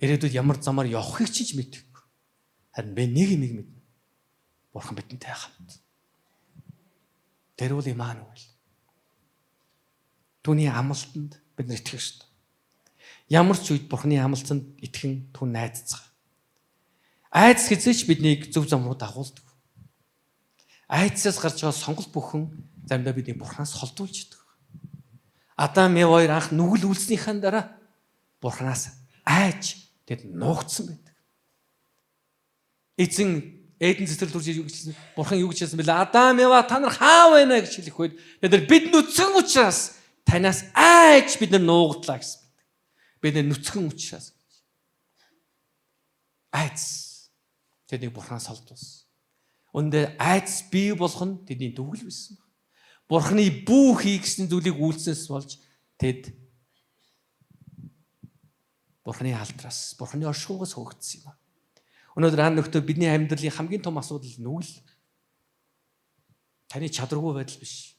Speaker 1: Ирээдүйд ямар замаар явахыг ч мэдэхгүй. Харин би нэг юм мэднэ. Бурхан бидэнтэй хамт. Тэр бол Иммануэль. Түүний амлалтанд бид нар итгэх ёстой. Ямар ч үед Бурханы амлалтанд итгэн түн найдацгаа. Айдас хэзээч биднийг зөв зам руу дагуулдаг. Айдсаас гарч байгаа сонголт бүхэн заримдаа бидний Бурханаас холдуулж идэг. Адам Эв хоёр анх нүгэл үлснийхэн дараа Бурханаас айж тэд нуугдсан байдаг. Эзэн Эден цэцэрлэг төрж юу гэж хэлсэн? Бурхан юу гэж хэлсэн бэлээ? Адам Эва та нар хаа байна гэж хэлэх үед бид нар бид нүцгэн учраас танаас айж бид нар нуугдлаа гэсэн. Бид нар нүцгэн учраас. Айц тэдний Бурханаас холдуулсан. Үндэ айц бий болох нь тэдний дүгэл байсан. Бурханы бүү хийгсэн зүйлийг үйлснээс болж тэд Бурханы халтраас, Бурханы оршихугаас хөөгдсөн юм. Өнөөдөр ан нөхдөд бидний амьдралын хамгийн том асуудал нүгэл. Таны чадваргүй байдал биш.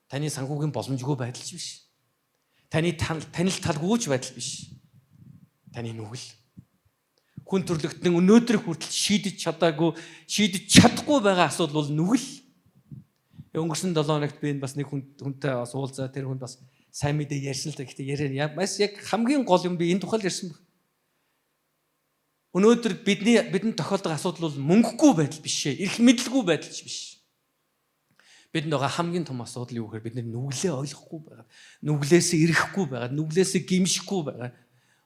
Speaker 1: Таны санхүүгийн боломжгүй байдал биш. Таны танил талгүйч байдал биш. Таны нүгэл. Хүн төрлөختний өнөөдөр хүртэл шийдэж чадахгүй байгаа асуудал бол нүгэл. Өнгөрсөн 7 хоногт би бас нэг хүнтэй бас уулзаа тэр хүн бас сайн мэдээ ярьсан л да. Гэхдээ яриа бас яг хамгийн гол юм би энэ тухайл ярьсан баг. Өнөөдөр бидний тохиолдог асуудал бол мөнгөгүй байдал биш ээ. Эрх мэдэлгүй байдал ч биш. Бидэнд байгаа хамгийн том асуудал юу гэхээр бид нүглээ ойлгохгүй байгаа. Нүглээсээ ирэхгүй байгаа. Нүглээсээ гимшихгүй байгаа.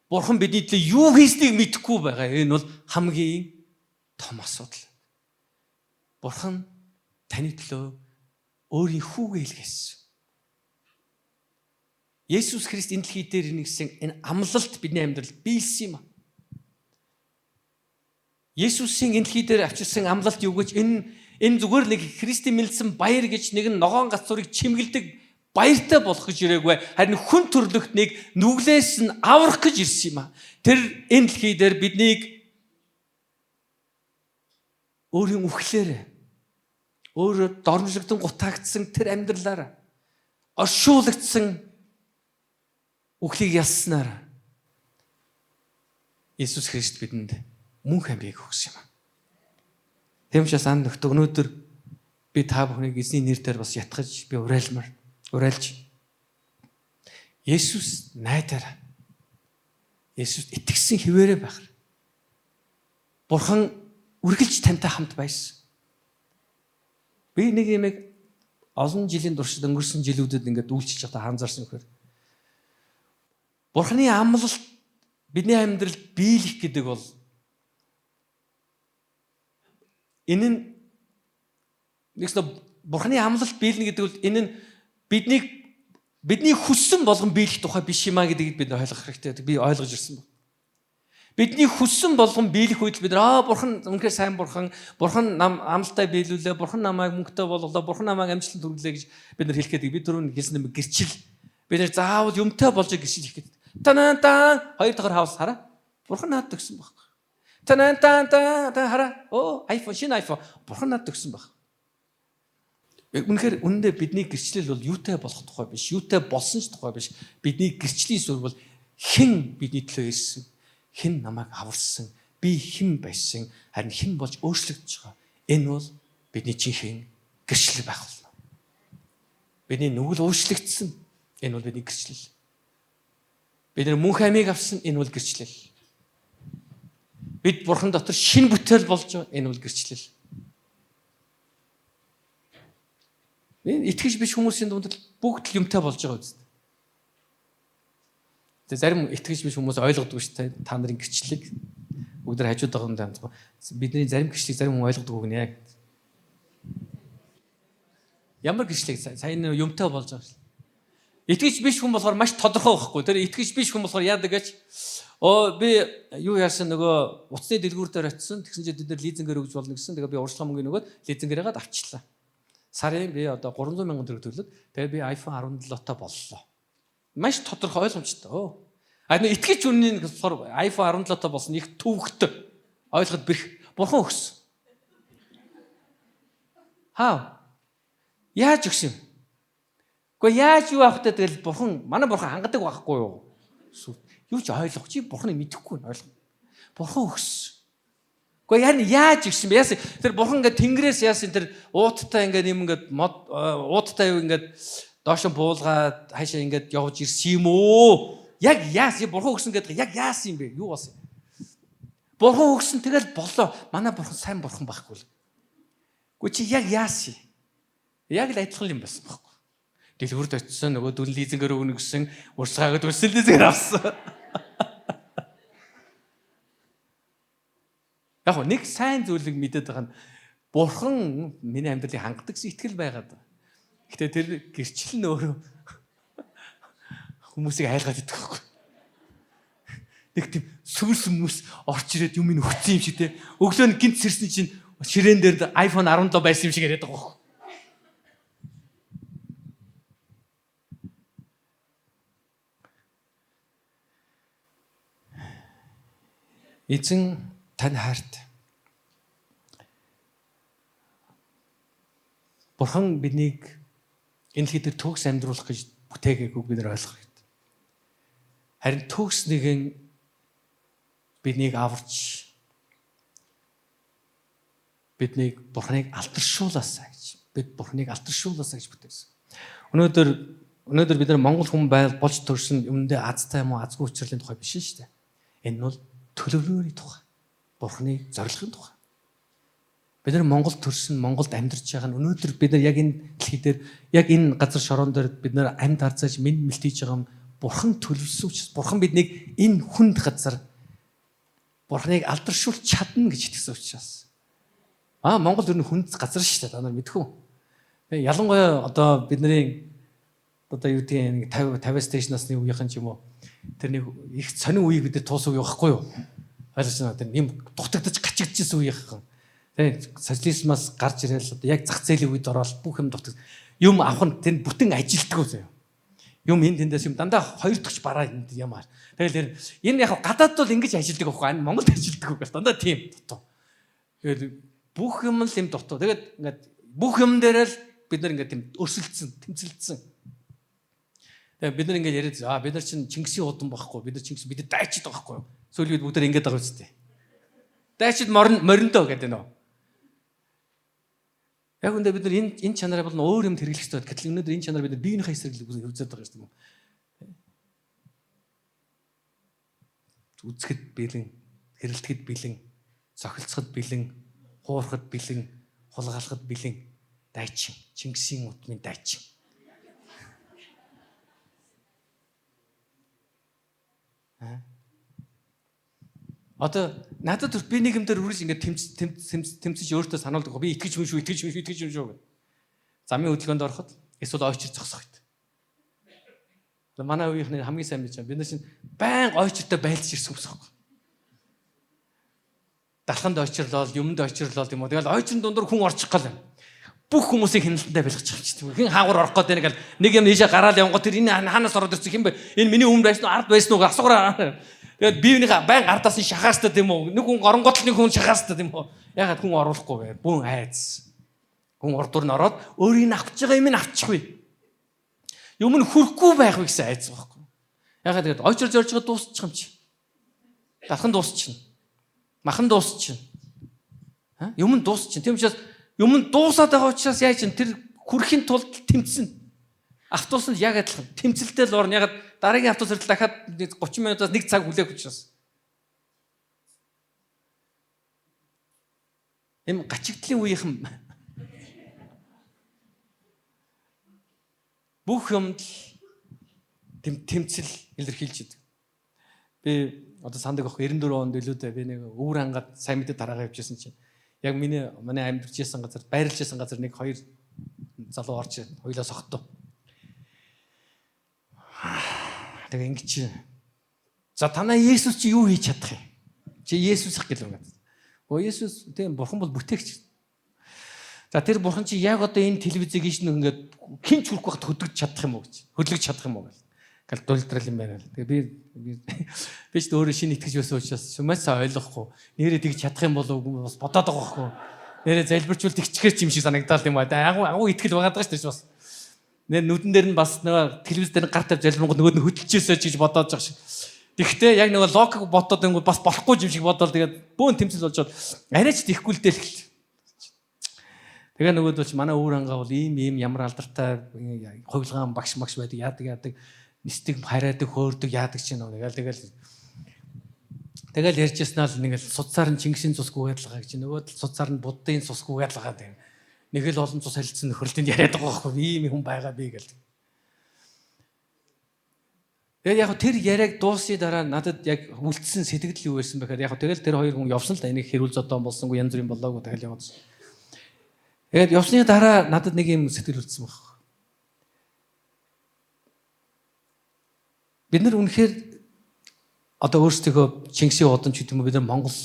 Speaker 1: Бурхан бидний төлөө юу хийснийг мэдэхгүй байгаа. Энэ бол хамгийн том асуудал. Бурхан таны төлөө өөрийн хүүгээ илгээсэн. Есүс Христ энэ дэлхий дээр нэгсэн энэ амлалт бидний амьдралд биелсэн юм. Есүсийн энэ дэлхий дээр авчирсан амлалт юу гэж энэ зүгээр нэг Христийн мэлсэн баяр гэж нэг ногоон гацуурыг чимгэлдэг баяртай болох гэж ирээгүй. Харин хүн төрлөختнийг нүглээс нь аврах гэж ирсэн юм а. Тэр энэ дэлхий дээр биднийг өөрийн үхлээр өөрөө дормжлогдсон гутаагдсан тэр амьдралаар оршуулгдсан үхлийг ялснаар Иесус Христ бидэнд мөнх амьыг өгсөн юм. Тэм учраас ан нөхдөг өнөөдөр би та бүхнийг эзний нэрээр бас ятгаж би урайлж Есүс найдаар Есүст итгэсэн хിവэрэ байх. Бурхан үргэлж тантай хамт байсан. Би нэг юм олон жилийн туршид өнгөрсөн жилүүдэд ингээд үйлчилж байхдаа анзаарсан хэрэг. Бурханы амлалт бидний амьдралд биелэх гэдэг бол энэ нь нэгс Бурханы амлалт биелнэ гэдэг бол энэ нь бидний хүссэн болгон биелэх тухай биш юмаа гэдгийг бид ойлгох хэрэгтэй. Би ойлгож ирсэн байна. Бидний хүссэн болгон биелэх үед бид Бурхан үнэхээр сайн Бурхан амлалтаа биелүүлээ, Бурхан намайг мөнгөтэй болголоо, Бурхан намайг амжилтанд хүргэлээ гэж бид нар хэлэхэд би түрүүн хэлсэн юм гэрчил. Бид нар заавал юмтай болж гэрчил хийх гэдэг. Танаа хоёр дахь хавс хараа. Бурхан наад төгсөн баг. Танаа хараа. iPhone шинэ iPhone Бурхан наад төгсөн баг. Үнэхээр үнэндээ бидний гэрчлэл бол юутай болох тухай биш, юутай болсон ч тухай биш. Бидний гэрчлийн суурь бол хэн бидний төлөө ирсэн, хэн намайг аварсан, би хэн байсан, харин хэн болж өөрчлөгдөж байгаа. Энэ бол бидний жинхэнэ гэрчлэл байх болно. Бидний нүгэл өөрчлөгдсөн. Энэ бол бидний гэрчлэл. Бид нар мөнх амийг авсан. Энэ бол гэрчлэл. Бид Бурхан дотор шинэ бүтээл болж байгаа. Энэ бол гэрчлэл. Итгэж биш хүмүүсийн дунд бүгд л юмтай болж байгаа үст. Тэгээ зарим итгэж биш хүмүүс ойлгодгүй шүү дээ. Та нарын гэрчлэлийг бүгд нар хажууд байгаа юм даа. Бидний зарим гэрчлэлийг зарим хүн ойлгодгүй гэнэ. Ямар гэрчлэлийг сайн юмтай болж байгаа шүү. Итгэж биш хүн болохоор маш тодорхой байхгүй. Тэр итгэж биш хүн болохоор яадаг гэж би юу яасан нөгөө утасны дэлгүүр дээр очисон. Тэгсэн чинь тэд нар лизингээр өгж болно гэсэн. Тэгээ би урьдчилан мөнгөний нөгөөд лизингээр гаад авчлаа. Сарын би одоо 300 мянган төгрөг төлөөд тэгээ би iPhone 17-тай боллоо. Маш тодорхой ойлгомжтой. Нэ итгэж үнийн болохоор iPhone 17-тай болсон их төвөгтэй. Ойлгоход бэрх. Бурхан өгсөн. Яаж өгсөн юм? Гэхдээ яаж юу авахтай тэгэл манай Бурхан хангадаг байхгүй юу? Юу ч ойлгох чи Бурханыг мэдэхгүй ойлгох. Бурхан өгсөн. Гэхдээ яаж өгсөн бэ? Яасан тэр Бурхан ингээд тэнгэрээс яасан тэр ууттай ингээд юм ингээд ууттай юу ингээд доош буулгаад хаашаа ингээд явж ирсэн юм уу? Яг яасан Бурхан өгсөн гэдэг яг яасан юм бэ? Юу болсон? Бурхан өгсөн тэгэл болоо. Манай Бурхан сайн Бурхан байхгүй л. Гэхдээ чи яг яасан? Яг л адилхан юм байсан байхгүй. Дэлгүүрд очисон нөгөө дүн лизингээр өгнө гэсэн урсгаагаад өсөл лизингээр авсан. Яг нэг сайн зүйлийг мэдээд байгаа нь Бурхан миний амьдралыг хангадаг гэсэн итгэл байгаад. Гэтэ тэр гэрчил нь өөрөө хүмүүсийг айлгаад идэх байхгүй. Нэг тийм сүрс хүмүүс орч ирээд юм ин өгсөн юм шиг те. Өглөө нь гинт сэрсэн чинь ширээн дээр iPhone 17 байсан юм шиг яриад байгаа байхгүй. Эзэн тань хайрт. Бурхан биднийг энэ дэлхийд төгс амьдруулах гэж бүтээгээгүй бид нар ойлгох хэрэгтэй. Харин төгс нэгэн биднийг аварч биднийг Бурханыг алдаршуулаасаа гэж Бурханыг алдаршуулаасаа гэж бүтээсэн. Өнөөдөр бид нар Монгол хүн болж төрсөн өмнөдөө азтай юм уу азгүй учрлын тухай биш шүү дээ. Энэ нь бол төлөвлөгөөний тухай. Бурханы зорилгын тухай. Бид нар Монголд төрсөн, Монголд амьдарч байгаа нь өнөөдөр бид нар яг энэ дэлхий дээр яг энэ газар шороон дээр бид нар амьд харцааж мэд мэлтийж байгаа юм Бурхан төлөвлөсөн учраас Бурхан биднийг энэ хүнд газар Бурханыг алдаршуулж чадна гэж итгэсэн учраас. Монгол ер нь хүнд газар шүү дээ. Та нар мэдхүү. Ялангуяа одоо бидний одоо юу гэдэг 50 стейшнасны үеийнхэн ч юм уу тэр нэг их сонин үеийг бид туусах үе байхгүй юу? Ойлгож байна. Тэр юм дутагдаж гачигдчихсэн үеийнхэн. Тэгээ социализмаас гарч ирээл одоо яг зах зээлийн үед ороод бүх юм дутаг. Юм авах нь тэр бүтэн ажилтдаг заяа. Юм энэ тэндээс юм дандаа хоёр дахь бараа энд ямаар. Тэгэл энэ яг гадаад бол ингэж ажилтдаг байхгүй. Монголд ажилтдаг байх. Дандаа тийм дутуу. Тэгээд Бүх юм л юм дутуу. Тэгээд ингээд бүх юм дээр л бид нар ингээд тийм өрсөлдсөн, тэмцэлдсэн. Тэгээд бид нар ингээд яриад бид нар чинь Чингисийн удам байхгүй. Бид нар Чингис бид дайчид байгаа байхгүй. Сүүлийн үед бүгд ингээд байгаа үстэй. Дайчид мориндоо гэдэг нөө. Яг үндэ бид нар энэ чанараа бол өөр юмд хэрэглэх хэрэгтэй. Гэтэл өнөөдөр энэ чанараа бид нар биеийнхээ эсрэг хөвзөд байгаа юм. Үзэхэд бэлэн, хэрэлдэхэд бэлэн, цохилцоход бэлэн, хуурахад бэлэн, хулгайлахад бэлэн дайчин, Чингисийн удмын дайчин. Одоо надад би нэг юм дээр үргэлж ингээд тэмцэж өөртөө сануулдаг. Би итгэж хүн шүү гэдэг. Замын хөдөлгөөнд ороход эсвэл ойчир зогсох гэдэг. Манай үеийнхний хамгийн сайн мэдж байгаа. Бид нар чинь байн ойчиртай байлж ирсэн хүмүүс байхгүй. Далханд ойчирлол, юмд ойчирлол юм уу. Тэгэл ойчрын дундуур хүн орчих гал байна. Бүх хүмүүсийг хяналтандаа байлгачих чинь. Хин хаагур орох гээд байна гэл нэг юм ийшээ гараал явгоо тэр энэ хаанаас ороод ирсэн хин бэ? Энэ миний өмнө байсан уу, ард байсан уу асуугаа. Тэгээд биенийхээ байн ардаас нь шахаастаа тийм үү? Нэг хүн оронгот нэг хүн шахаастаа тийм үү? Ягаад хүн оруулахгүй вэ? Бүүн айц. Хүн ордуур нь ороод өөрийг нь авч байгаа юм нь авчихгүй. Юм нь хүрхгүй байх вэ гэсэн айц байхгүй. Ягаад тэгээд ойчор зорж байгаа дуусчих юм чи. Далхан дуусчихна. Махан дуусчихна. Юм нь дуусчихна. Тийм учраас юм нь дуусаад байгаа учраас яаж чинь тэр хүрхийн тулд тэмцэн. Автобус нь яг адилхан тэмцэлтэй л орно. Ягаад дараагийн автобус дахиад 30 минутаас 1 цаг хүлээх учраас. Эм гачигдлын үеийнхэн бүх юмд тэмцэл илэрхийлж идэг. Би одоо сандаг ах 94 онд илүүдээ би нэг өвөр ангаад сайн мэдээ дараагаа явжсэн чинь яг манай амьдарч байсан газар байрлаж байсан газар нэг хоёр залуу орж хоёлоо согтоо. Тэгээ ингэж за танаа Есүс чи юу хийж чадах юм? Чи Есүс ах гэлээ. Есүс тийм бурхан бол бүтээгч. За тэр бурхан чи яг одоо энэ телевизийг ийш нэг ингээд хинч хүрэх байхад хөдөлгөж чадах юм уу гэж. Хөдөлгөж чадах юм уу гэж. Гал дултрал юм байна. Тэгээ би ч өөрөө шинэ итгэж байсан учраас шумаасаа ойлгохгүй. Нэрээ тэгж чадах юм болов уу бас бодоод байгаа байхгүй. Нэрээ залбирчвал тэгчгээр ч юм шиг санагдаад юм аа. Агуу итгэл байгаад байгаа шүү дээ бас. Нэр нүдэн дээр нь бас нөгөө телевиз дээр гар тавьж залбирангууд нөгөө нь хөдөлчихөөсэй гэж бодоод байгаа шиг. Тэгэхдээ яг нөгөө логик ботоод ингээд бас болохгүй юм шиг бодоод тэгээд бөөн тэмцэл болж бод арайч тийхгүй л дээ л. Тэгээ нөгөөд бол манай өвөр ангаа бол ийм ямар алдартай хувилгаан багш байдаг яадаг нистэг хараадаг хөөрдөг яадаг ч юм уу. Тэгэл ярьжсанаа л нэг л судсаар нь Чингисийн цусгүй байдлага гэж нөгөөд судсаар нь буддын цусгүй байдлага гэдэг. Нэг л олон цус хэлцэн нөхөрлөнд яриад байгаа байхгүй ийм хүн байгаа би гэл. Тэгээд яг тэр яриаг дуусны дараа надад яг үлдсэн сэтгэл юу байсан бэхээр яг тэгэл тэр хоёр хүн явсан л да энийг хэрүүл зодон болсонгүй янз бүрийн болоогүй тэгэл яваад. Тэгээд явсны дараа надад нэг юм сэтгэл үлдсэн баг. Бид нар үнэхээр одоо өөрсдөө Чингисийн удам ч гэдэг юм бид нар Монгол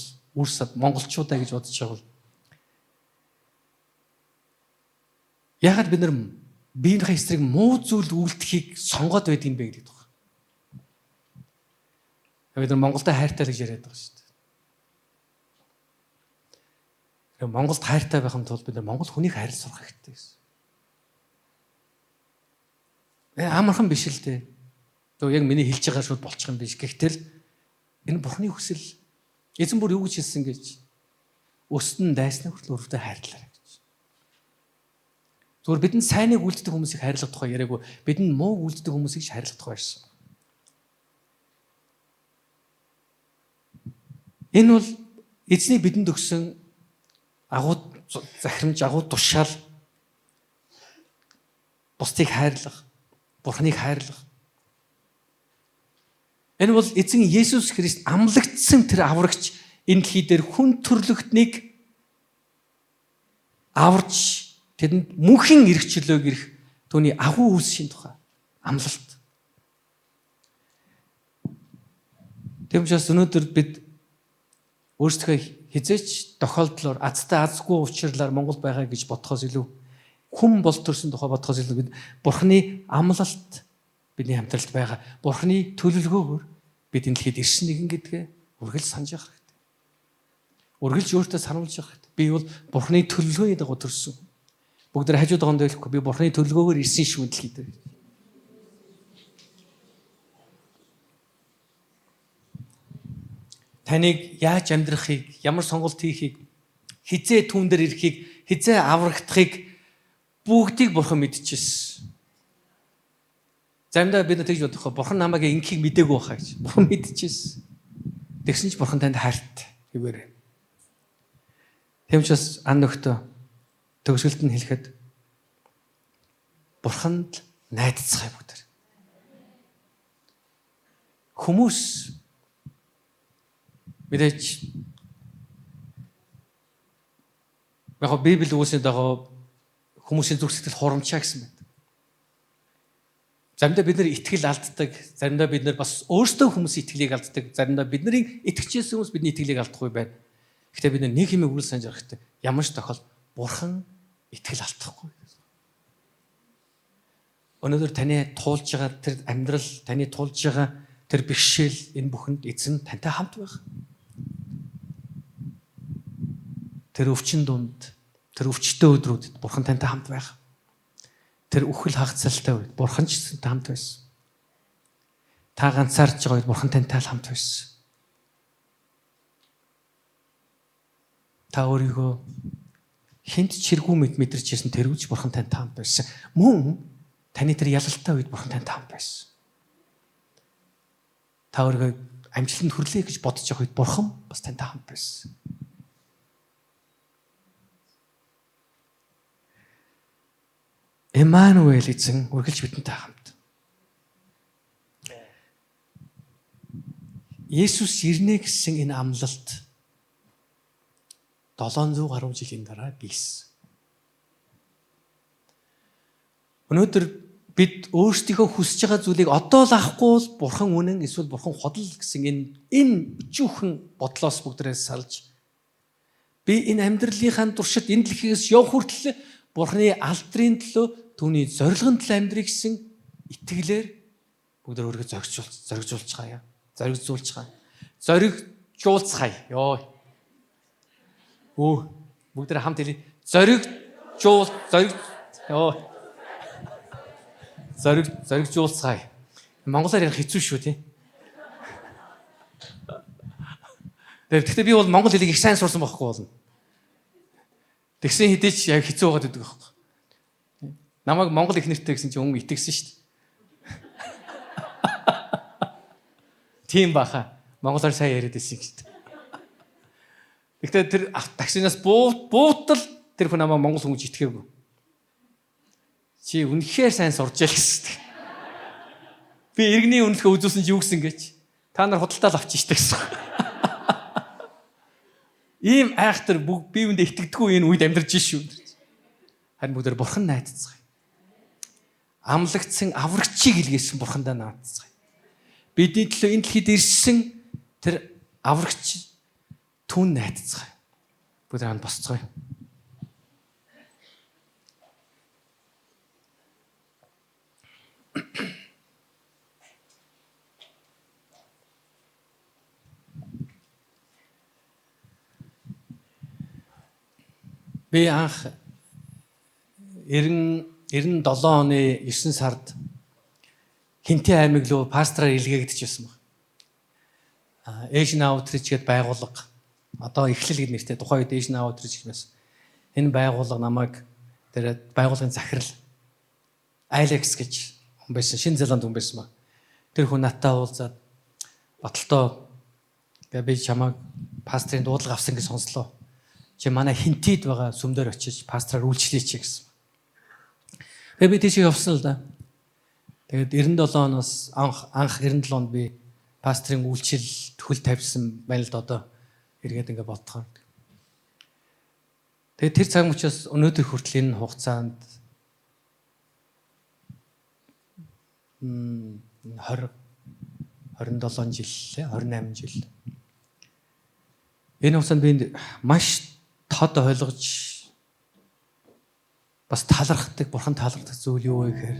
Speaker 1: монголчуудаа гэж бодож байгаа бол ягаад бид нар биенийхээ эсрэг муу зүйл үйлдэхийг сонгоод байдаг юм бэ гэдэг байна. Бид нар Монголд хайртай гэж яриад байгаа шүү дээ. Монголд хайртай байхын тулд бид нар монгол хүнийг хайрлах сурах хэрэгтэй гэсэн. Амархан биш л дээ. Яг миний хэлж байгаа шууд болчих юм биш. Гэхдээ энэ бурхны хүсэл эзэн бүр юу гэж хэлсэн гэж өстөн дайсны хүртэл өөртөө хайрлаарай гэж. Зүгээр бидэнд сайныг үлддэг хүмүүсийг хайрлах тухай яриаггүй. Бидэнд мууг үлддэг хүмүүсийг ч хайрлах тухай ярьсан. Энэ бол эзний бидэнд өгсөн агуу захирамж, агуу тушаал бусдыг хайрлах, бурхныг хайрлах. Энэ бол эзэн Есүс Христ амлагдсан тэр аврагч энэ дэлхий дээр хүн төрлөختнийг аварч тэдэнд мөнхийн эрхчлөөг ирэх түүний агуу үйлсийн тухай амлалт. Тэгм учраас өнөөдөр бид өөрсдөө хизээч тохиолдлоор азтай азгүй учирлаар Монгол байгаа гэж бодхоос илүү хүн бол төрсөн тухай бодхоос илүү бид бурхны амлалт бидний амьдралд байгаа. Бурхны төлөвлөгөөгөөр бид энэ дэлхийд ирсэн нэгэн гэдгээ үргэлж санаж явах хэрэгтэй. Үргэлж өөртөө сануулж байгаа. Би бол Бурхны төлөвлөгөөний дагуу төрсөн. Бүгд хажууд донд хэлэхгүй би Бурхны төлөвлөгөөгөөр ирсэн шүү дэлхийд дээр. Таныг яаж амьдрахыг, ямар сонголт хийхийг, хизээ түүн дээр ирэхийг, хизээ аврагдахыг бүгдийг Бурхан мэдчихсэн. Заримдаа бид тэгж бодох. Бурхан намайг ингэхийг мэдээгүй байхаа гэж. Бурхан мэдчихсэн. Тэгсэн ч Бурхан танд хайртай хэвээрээ. Тэм ч бас ан нөхдөд төгсгөлд нь хэлэхэд Бурханд найдацгаая бүгд. Хүмүүс мэдээж яг Библи үүсэнд байгаа хүмүүсийн зүрх сэтгэл хурамчаа гэсэн байна. Заримдаа бид нар итгэл алддаг, заримдаа бид нар бас өөрсдөө хүмүүсийн итгэлийг алддаг, заримдаа бидний итгэжсэн хүмүүс бидний итгэлийг алдахгүй байна. Гэхдээ бид нэг юм үргэлж санаж байгаа хэрэгтэй. Ямар ч тохиол Бурхан итгэл алдахгүй. Өнөөдөр таны туулж байгаа тэр амьдрал, таны туулж байгаа тэр бэрхшээл энэ бүхэнд эзэн тантай хамт байх. Тэр өвчин дунд, тэр өвчтөе өдрүүдэд Бурхан тантай хамт байх. Тэр үхэл хагацалтай үед Бурхан ч тантай хамт байсан. Та ганцаарч байгаа үед Бурхан тантай хамт байсан. Та өөрийгөө хинт чиргүү мэдэрч ирсэн тэрүүж Бурхан тантай хамт байсан. Мөн таны тэр ялалтай үед Бурхан тантай хамт байсан. Та өөрийгөө амжилтанд хүрлэе гэж бодож байгаа үед Бурхан бас тантай хамт байсан. Эммануэль эзэн үргэлж бидэнтэй хамт. Есүс ирнэ гэсэн энэ амлалт 700 гаруй жилийн дараа биелсэн. Өнөөдөр бид өөрсдийнхөө хүсэж байгаа зүйлийг одоо л авахгүй бол Бурхан үнэн эсвэл Бурхан ходол гэсэн энэ өчүүхэн бодлоос бүгдээрээ салж би энэ амьдралынхаа туршид энэ дэлхийгээс явх хүртэл Бурханы алдрын төлөө түүний зорилгын төлөө амьдрэх гэсэн итгэлээр бүгд өөрийгөө зоригжуулцгаая. Ёо. Бүгд хамт хэлээ. Зоригжуулцгаая. Монголоор ярих хэцүү шүү тий. Тэгэхдээ би бол монгол хэлийг их сайн сурсан байхгүй болно. Тэгсэн хэдий ч яг хэцүү байгаад байдаг байхгүй. Намайг монгол их нэртэй гэсэн чинь өмнө итгэсэн шүү дээ. Тийм баха. Монголоор сайн яриад байсан гэж. Гэхдээ тэр таксинаас буутал тэр хүн намайг монгол хүн гэж итгэгээгүй. Чи үнэхээр сайн сурж ял гэсэн. Би иргэний үнэлгээ үзүүлсэн чи юу гэсэн гэж. Та нар худалдаа л авчих штэ гэсэн. Ийм айхтар би үүндээ итгэдэггүй энэ үед амьдарч шүү. Харин бүгдээр Бурхан найдацгаая. Амлагдсан аврагчийг илгээсэн Бурхандаа наацгаая. Бидний төлөө энэ дэлхийд ирсэн тэр аврагч түүн найдацгаая. Бүгдээр хамт босцгоё. Би анх 97 оны 9 сард Хинтээ аймаг руу пастораар илгээгдчихсэн баг. Asian Outreach гэдэг байгууллага одоо эхлэл гэдэг нэртэй тухайн үед Asian Outreach гэнээс энэ байгууллага намайг тэр байгууллагын захирал Alex гэж хүн байсан, Шинэ Зеланд хүн байсан баг. Тэр хүн надтай уулзаад баталтаа би чамайг пастрын дуудлага авсан гэж сонслоо. Чи манай Хинтэд байгаа сүмдөр очиж пастраар үйлчлээч гэсэн. Би тийш явсан л да. Тэгээд 97 оноос анх 97 онд би пастрын үйлчил төхөл тавьсан байна л да одоо эргээд ингээд бодохоор. Тэгээд тэр цаг мөчөөс өнөөдөр хүртэл энэ хугацаанд 27 жил, 28 жил. Энэ хугацаанд би маш тод ойлгож бас талархдаг, Бурхан талархдаг зүйл юу вэ гэхээр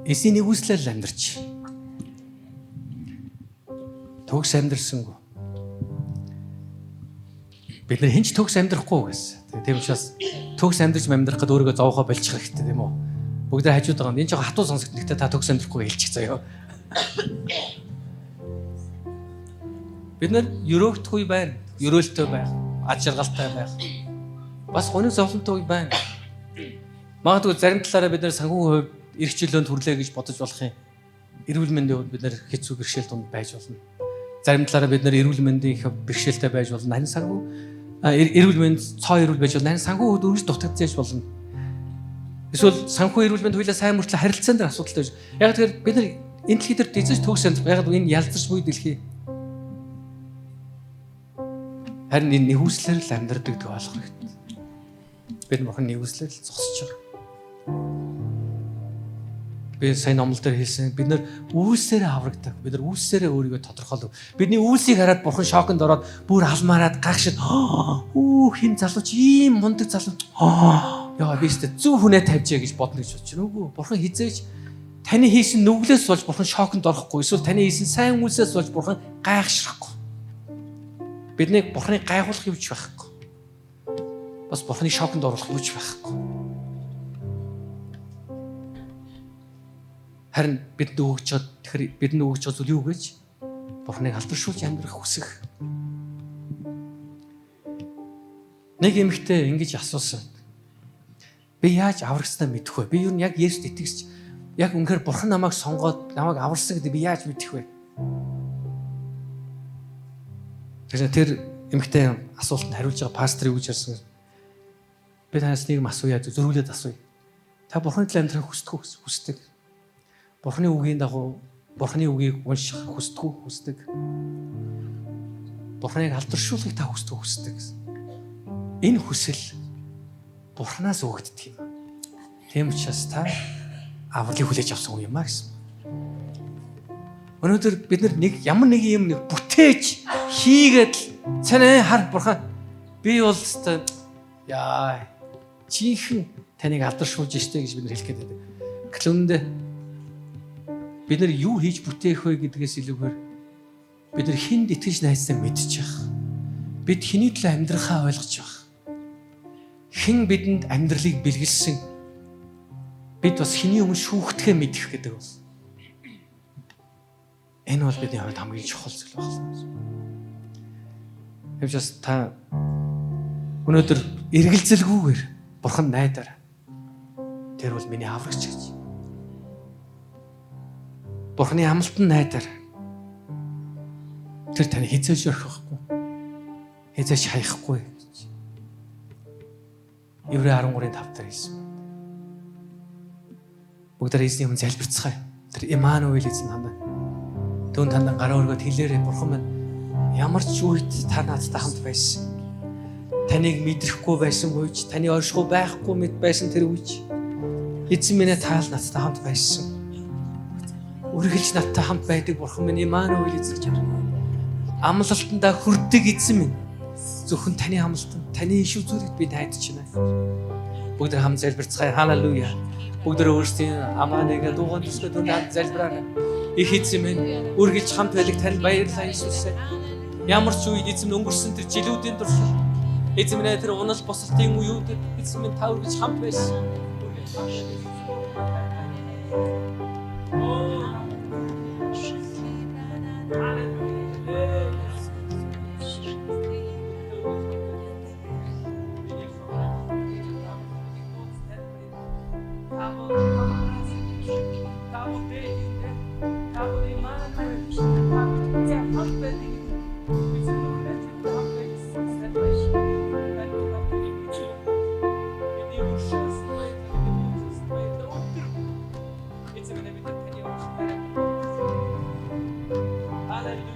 Speaker 1: эзний нэгүслэл амьдарч төгс амьдарсангүй. Бид нар хинч төгс амьдрахгүй гэсэн. Тийм учраас төгс амьдрч амьдрах гэдэг өөрийгөө зовоохоо болчих хэрэгтэй тийм үү? Бүгд хажууд байгаа. Энэ жоо хатуу сонсогд нэгтээ та төгс амьдрахгүй хэлчих заяа. Бид нар өрөөгдөхгүй байна. Өрөөлтөө байх, аж аргалтай байх. Бас гониг зовлонтой байна. Магадгүй зарим талаараа бид нар санхүү хувьд эрх чөлөөнд хүрлээ гэж бодож болох юм. Эрүүл мэндийн хувьд бид нар хэцүү бэрхшээл донд байж болно. Зарим талаараа бид нар эрүүл мэндийн их бэрхшээлтэй байж болно. Харин санхүү эрүүл мэнд цоо эрүүл байж болно. Харин санхүү хувьд өргөж дутагдчихж болно. Эсвэл санхүү эрүүл мэнд хоёлаа сайн мөртлөө харилцаан дээр асуудалтай байж. Яг тэгэхээр бид нар энэ дэлхий дээр эзэж төгс амьдрах. Яг энэ ялзарч буй дэлхий. Харин энэ нэвүслэр л амьдрдаг гэж ойлгох хэрэгтэй. Бид бурхан нэвүслэр л зогсож байгаа. Би сайн номлол дээр хэлсэн бид нар үйлсээрээ аврагдаг. Бид нар үйлсээрээ өөрийгөө тодорхойлов. Бидний үйлсийг хараад бурхан шоконд ороод бүр алмаараад гайхшид хин залууч ийм мундаг залуу. Яа би өстө зөв хүнээ тавьжээ гэж бодно гэж бодож байна. Үгүй бурхан хизээж таны хийсэн нүглээс болж бурхан шоконд орохгүй. Эсвэл таны хийсэн сайн үйлсээс болж бурхан гайхшрахгүй. Биднийг бурханы гайхуулах юуч байхгүй. Бас бурханы шоконд оруулах юуч байхгүй. Харин бидэнд өгч чад тэгэхээр бидэнд өгч чад зүйл юу гэж бурханыг алдаршуулж амьдрах хүсэх. Нэг эмэгтэй ингэж асуусан. Би яаж аврагснаа мэдэх вэ? Би юу яг Есүст итгэж яг үнэхээр бурхан намайг сонгоод намайг аварсан гэдэг би яаж мэдэх вэ? Тэр эмэгтэй асуултанд хариулж байгаа пастор юу гэж ярьсан. Би танаас нэг асууя зөрүүлээд асууя. Та бурханы төлөө амьдрах хүсдэг. Бурханы үгийн дагуу бурханы үгийг унших хүсдэг. Бурханыг алдаршуулахыг та хүсдэг гэсэн. Энэ хүсэл бурханаас өгөгддөг юм. Тийм учраас та авралыг хүлээж авсан юм а гэсэн. Өнөөдөр бид нэг ямар нэг юм бүтээж хийгээд цанаа хар бурхан би бол яа чихэн таныг алдаршуулж штэ гэж бид нар хэлэх гээд байдаг. Клүндэ бид нар юу хийж бүтээх вэ гэдгээс илүүгээр бид нар хүнд итгэж найсаа мэдчих. Бид хэний төлөө амьдрахаа ойлгож байх. Хэн бидэнд амьдралыг бэлгэлсэн бид бас хэний өмнө шүүхдэхээ мэдэх гэдэг бол энэ бол бидний хувьд хамгийн чухал зүйл байна. Тэгвчээс та өнөөдөр эргэлзэлгүйгээр бурхан найдаар тэр бол миний аврагч гэж. Бурханы амлалтан найдаар тэр тань хизээж орхихгүй. Хизээж хаяхгүй гэж. Еврей 13:5 дээр хэлсэн. Бүгдээр эзний өмнө залбирцгаая. Тэр Иммануэль эзэн хамаа. Түүн тандан гараа өргөд хэлээрэй бурхан минь ямар ч үед та надтай хамт байсан. Таныг мэдрэхгүй байсан үеч, таны оршихуй байхгүй мэд байсан тэр үеч. Эзэн минь таал надтай хамт байсан. Үргэлж надтай хамт байдаг бурхан минь Иммануэль эзэн гэж байна. Амлалтандаа хүрдэг эзэн минь. Зөвхөн таны амлалтанд, таны иш үзүүлэгт би найдаж байна. Бүгд хамт залбирцгаая. Халелуя. Бүгд өөрсдийн амааныг дууган төсгөө дүнд хамт залбираарай. Их эзэн минь, үргэлж хамт байдаг танд баярлалаа Иесусээ. Ямар ч үед эзэн өнгөрсөн тэр жилүүдийн туршид эзэн минь тэр унал босолтын үеүүдэд эзэн минь та үргэлж хамт байсан.
Speaker 2: Hallelujah.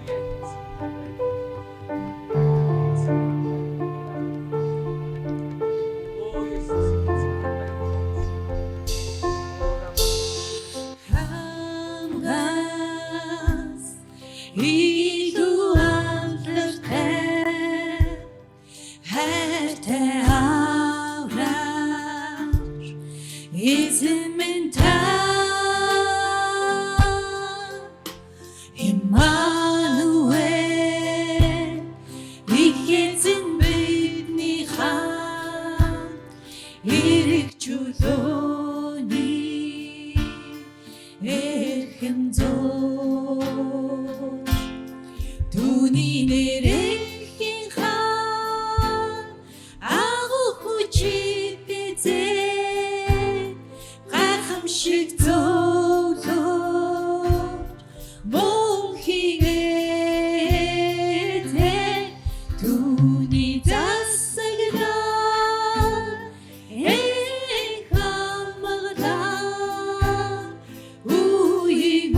Speaker 2: түүний засагнаа эх хамгаалаа үеийг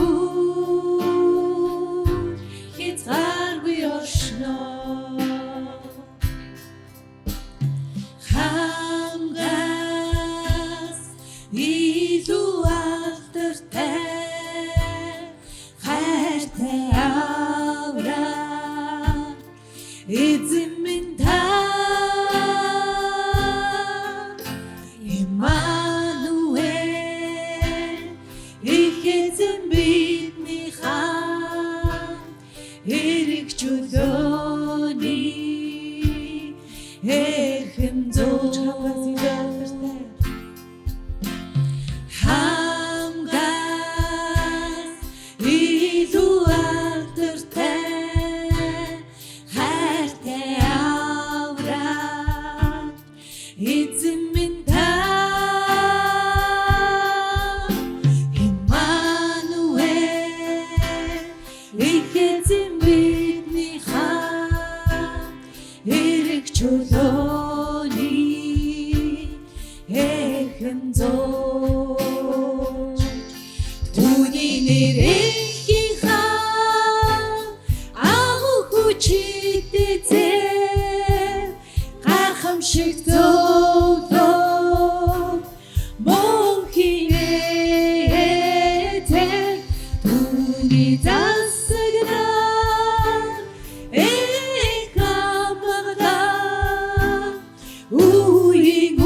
Speaker 2: хязгааргүй оршноо хамгаас илүү алдартай хайртай авраа эзэн минь та Иммануэль их эзэн бидний хаан эрэг чөлөөний эрхэм зөөж хамгаас илүү алдартай хайртай авраа эзэн минь та Иммануэль их эзэн бидний хаан эрэг чөлөөний эрхэм зөөж түүний нэрийн хаан агуу хүчтэй зэв гайхамшиг зөөлөө мөнхийн эзэн түүний засагнаа эх хамгаалаа үеийг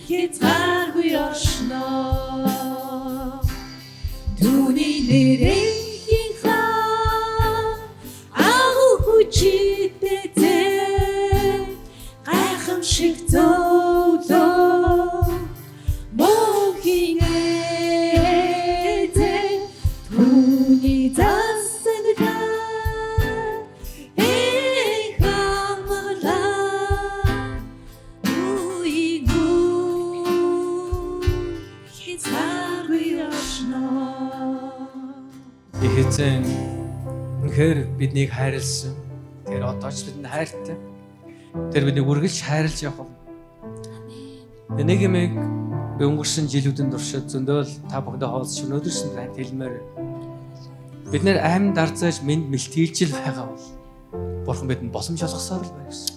Speaker 2: хязгааргүй оршноо түүний нэрийн хаан агуу хүчтэй зэв гайхамшиг зөөлөө мөнхийн эзэн түүний засагнаа эх хамгаалаа үеийг хязгааргүй оршноо
Speaker 1: Их эзэн үнэхээр биднийг хайрлсан. Тэр одоо ч бидэнд хайртай. Тэр биднийг үргэлж хайрлж явах. Нэг юм би өнгөрсөн жилүүдэн туршид зөндөл та бүхэндээ хоолцож өнөөдөрсөн танд хэлмээр бид нэр амьд арзааж мэд мэлтийлжил байгаа бол Бурхан бидэнд боломж олгосоор л байна гэсэн.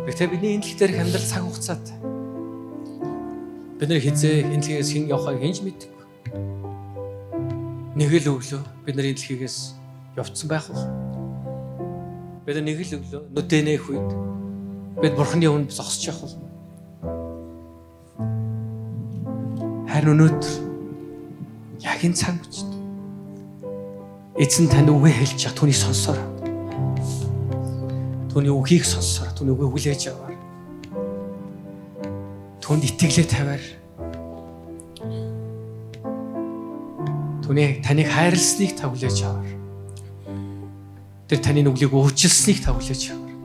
Speaker 1: Гэхдээ бидний энэ дэлхий дээрх амьдрал цаг хугацаатай. Бид нэр хизээ энэ дэлхиээс хэн явахыг хинж мэддэг. Нэг л өглөө бид нар энэ дэлхиээс явцсан байх бол бид нэг л өглөө нүдэнэх үед бид Бурханы өмнө зогсож явах бол харин өнөөдөр яг энэ цаг үед эзэн танд үгээ хэлж чад түүнийг сонсоорой. Түүний үгийг сонсоорой. Түүний үгийг хүлээж аваарай. Түүнд итгэлээ тавиар. Түүний таныг хайрласныг та хүлээж аваар. Тэр таны нүглийг уучлсныг та хүлээж аваар.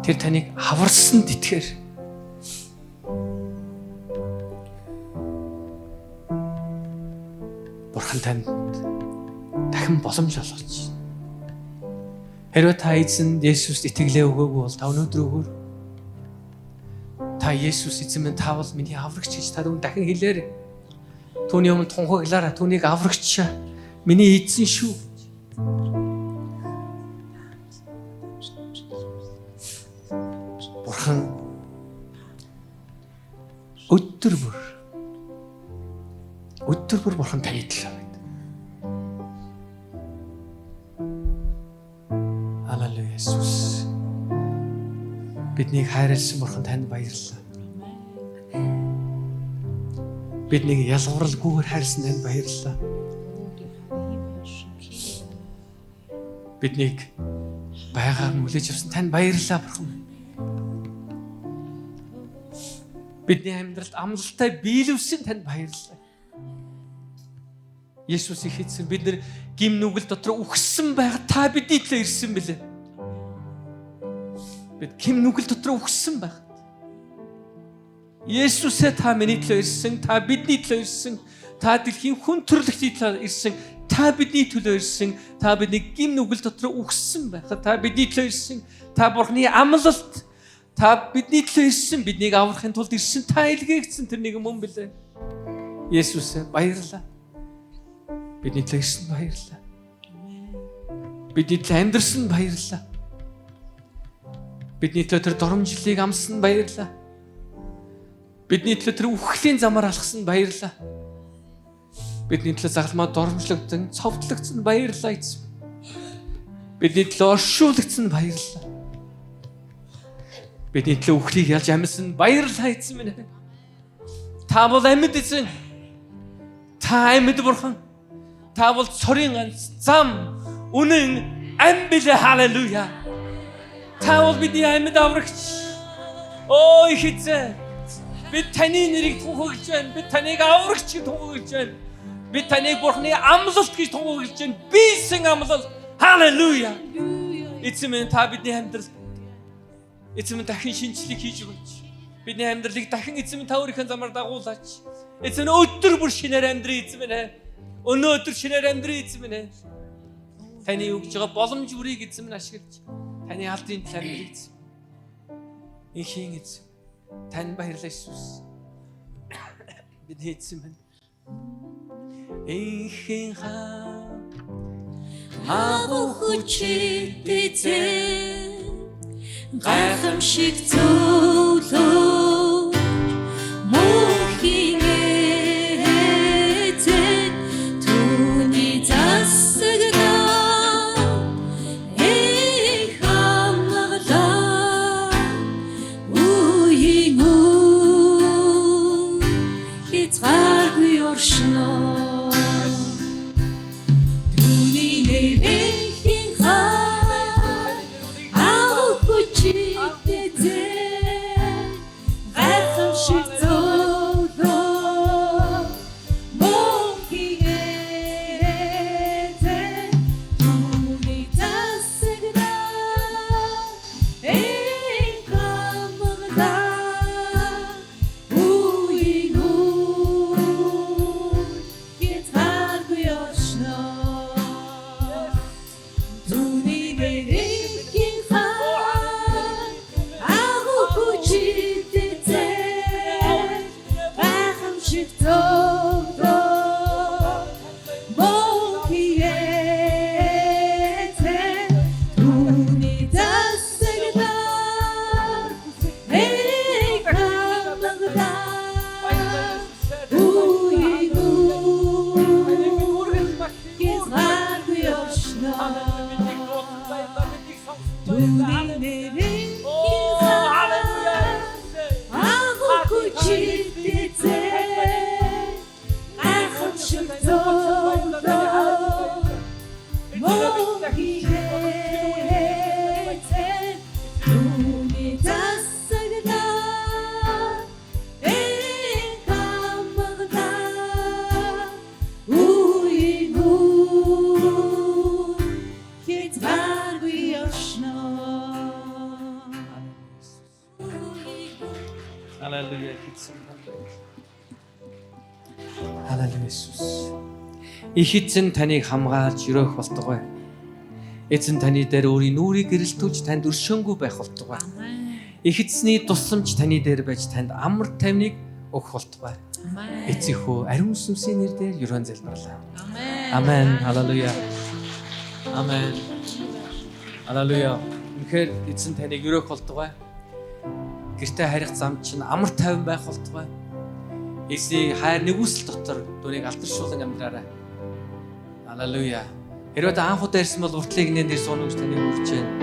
Speaker 1: Тэр таныг аварсанд итгээр. Бурхан танд дахин боломж олгож байна. Хэрвээ та эзэнд Есүст итгэлээ өгөөгүй бол та өнөөдөр өгөөр. Та Есүс эзэн минь та бол миний аврагч гэж та дүн дахин хэлээрэй. Түүний өмнө тунхаглаарай. Түүнийг аврагчаа. Миний эзэн шүү. Бурхан өдөр бүр Бурхан таны төлөө байна. Аллилуйя Есүс. Биднийг хайрлсан Бурхан танд баярлалаа. Биднийг ялгаралгүйгээр хайрлсан танд баярлалаа. Биднийг байгаар мүлээж авсан танд баярлалаа Бурхан. Бидний амьдралд амлалтай биелүүлсэн танд баярлалаа. Есүс их эзэн бид нар гим нүгэл дотор үхсэн байгаа та бидний төлөө ирсэн билээ. Бид гим нүгэл дотор үхсэн байгаа. Есүсээ та миний төлөө ирсэн, та бидний төлөө ирсэн, та дэлхийн хүн төрлөختний төлөө ирсэн. та бидний төлөө ирсэн, та бидний гим нүгэл дотор үхсэн байхад, та бидний төлөө ирсэн, та Бурхны амлалт, та бидний төлөө ирсэн, биднийг аврахын тулд ирсэн, та илгээгдсэн тэр нэг мөн билээ. Есүс баярлалаа. Бидний төлөө ирсэн баярлалаа. Бидний төлөө амьдрсан баярлалаа. Бидний төлөө тэр доромжлыг амсан баярлалаа. Бидний төлөө тэр үхлийн замаар алхсан баярлалаа. Бидний төлөө загалмаа доромжлогдсон, цовдлогдсон баярлалаа эзэн. Бидний төлөө оршуулгдсан баярлалаа. Бидний төлөө үхлийг ялж амьсан баярлалаа эзэн минь. Та бол амьд эзэн. Та амьд Бурхан. Та бол цорын ганц зам, үнэн, ам билээ. Халелуя. Та бол бидний амьд аврагч. Оо их эзэн. Бид таны нэрийг тунхаглаж байна. Бид таныг аврагч гэж тунхаглаж байна. Бид таныг Бурхны амлалт гэж тунхаглаж байна. Бисэн амлалт. Халелуя. Эзэн минь та бидний амьдрал. Эзэн минь дахин шинжлэх хийж өгөөч. Бидний амьдралыг дахин эзэн минь та өөрийнхөө замаар дагуулаач. Эзэн өдөр бүр шинээр амьдрий эзэн минь. Өнөөдөр шинээр амьдрий эзэн минь. Таны өгж байгаа боломж бүрийг эзэн минь ашиглаж таны алдрын төлөө амьдрий эзэн. Инхийн эзэн. Тань баярлалаа Иесус. Бидний эзэн минь. Инхийн
Speaker 2: Агуучид эзэн гайхамшиг зөвлөө мөнхийн эзэн түүний засагнаа их амгалаа үеийн хязгааргүй оршноо
Speaker 1: Халелуя Иесус. Их эзэн таныг хамгаалж өрөөх болтугай. Эзэн таны дээр өөрийн нүрийг гэрэлтүүлж танд өршөөнгүй байх болтугай. Их эзний тусламж таны дээр байж танд амар тайвныг өгөх болтугай. Эцэгхүү ариун сүнсийн нэрээр өрөөн залбирлаа. Амен. Халелуя. Амен. Халелуя. Үнэхээр эзэн таныг өрөөх болтугай. Гэртээ харих зам чинь амар тайван байх болтугай. Эзний хайр нэгүсэл дотор түүнийг алдаршуулан амьдраарай. Халелуя. Хэрвээ та анх удаа ирсэн бол уртлыг нэр сууна гэж таныг хүрч байна.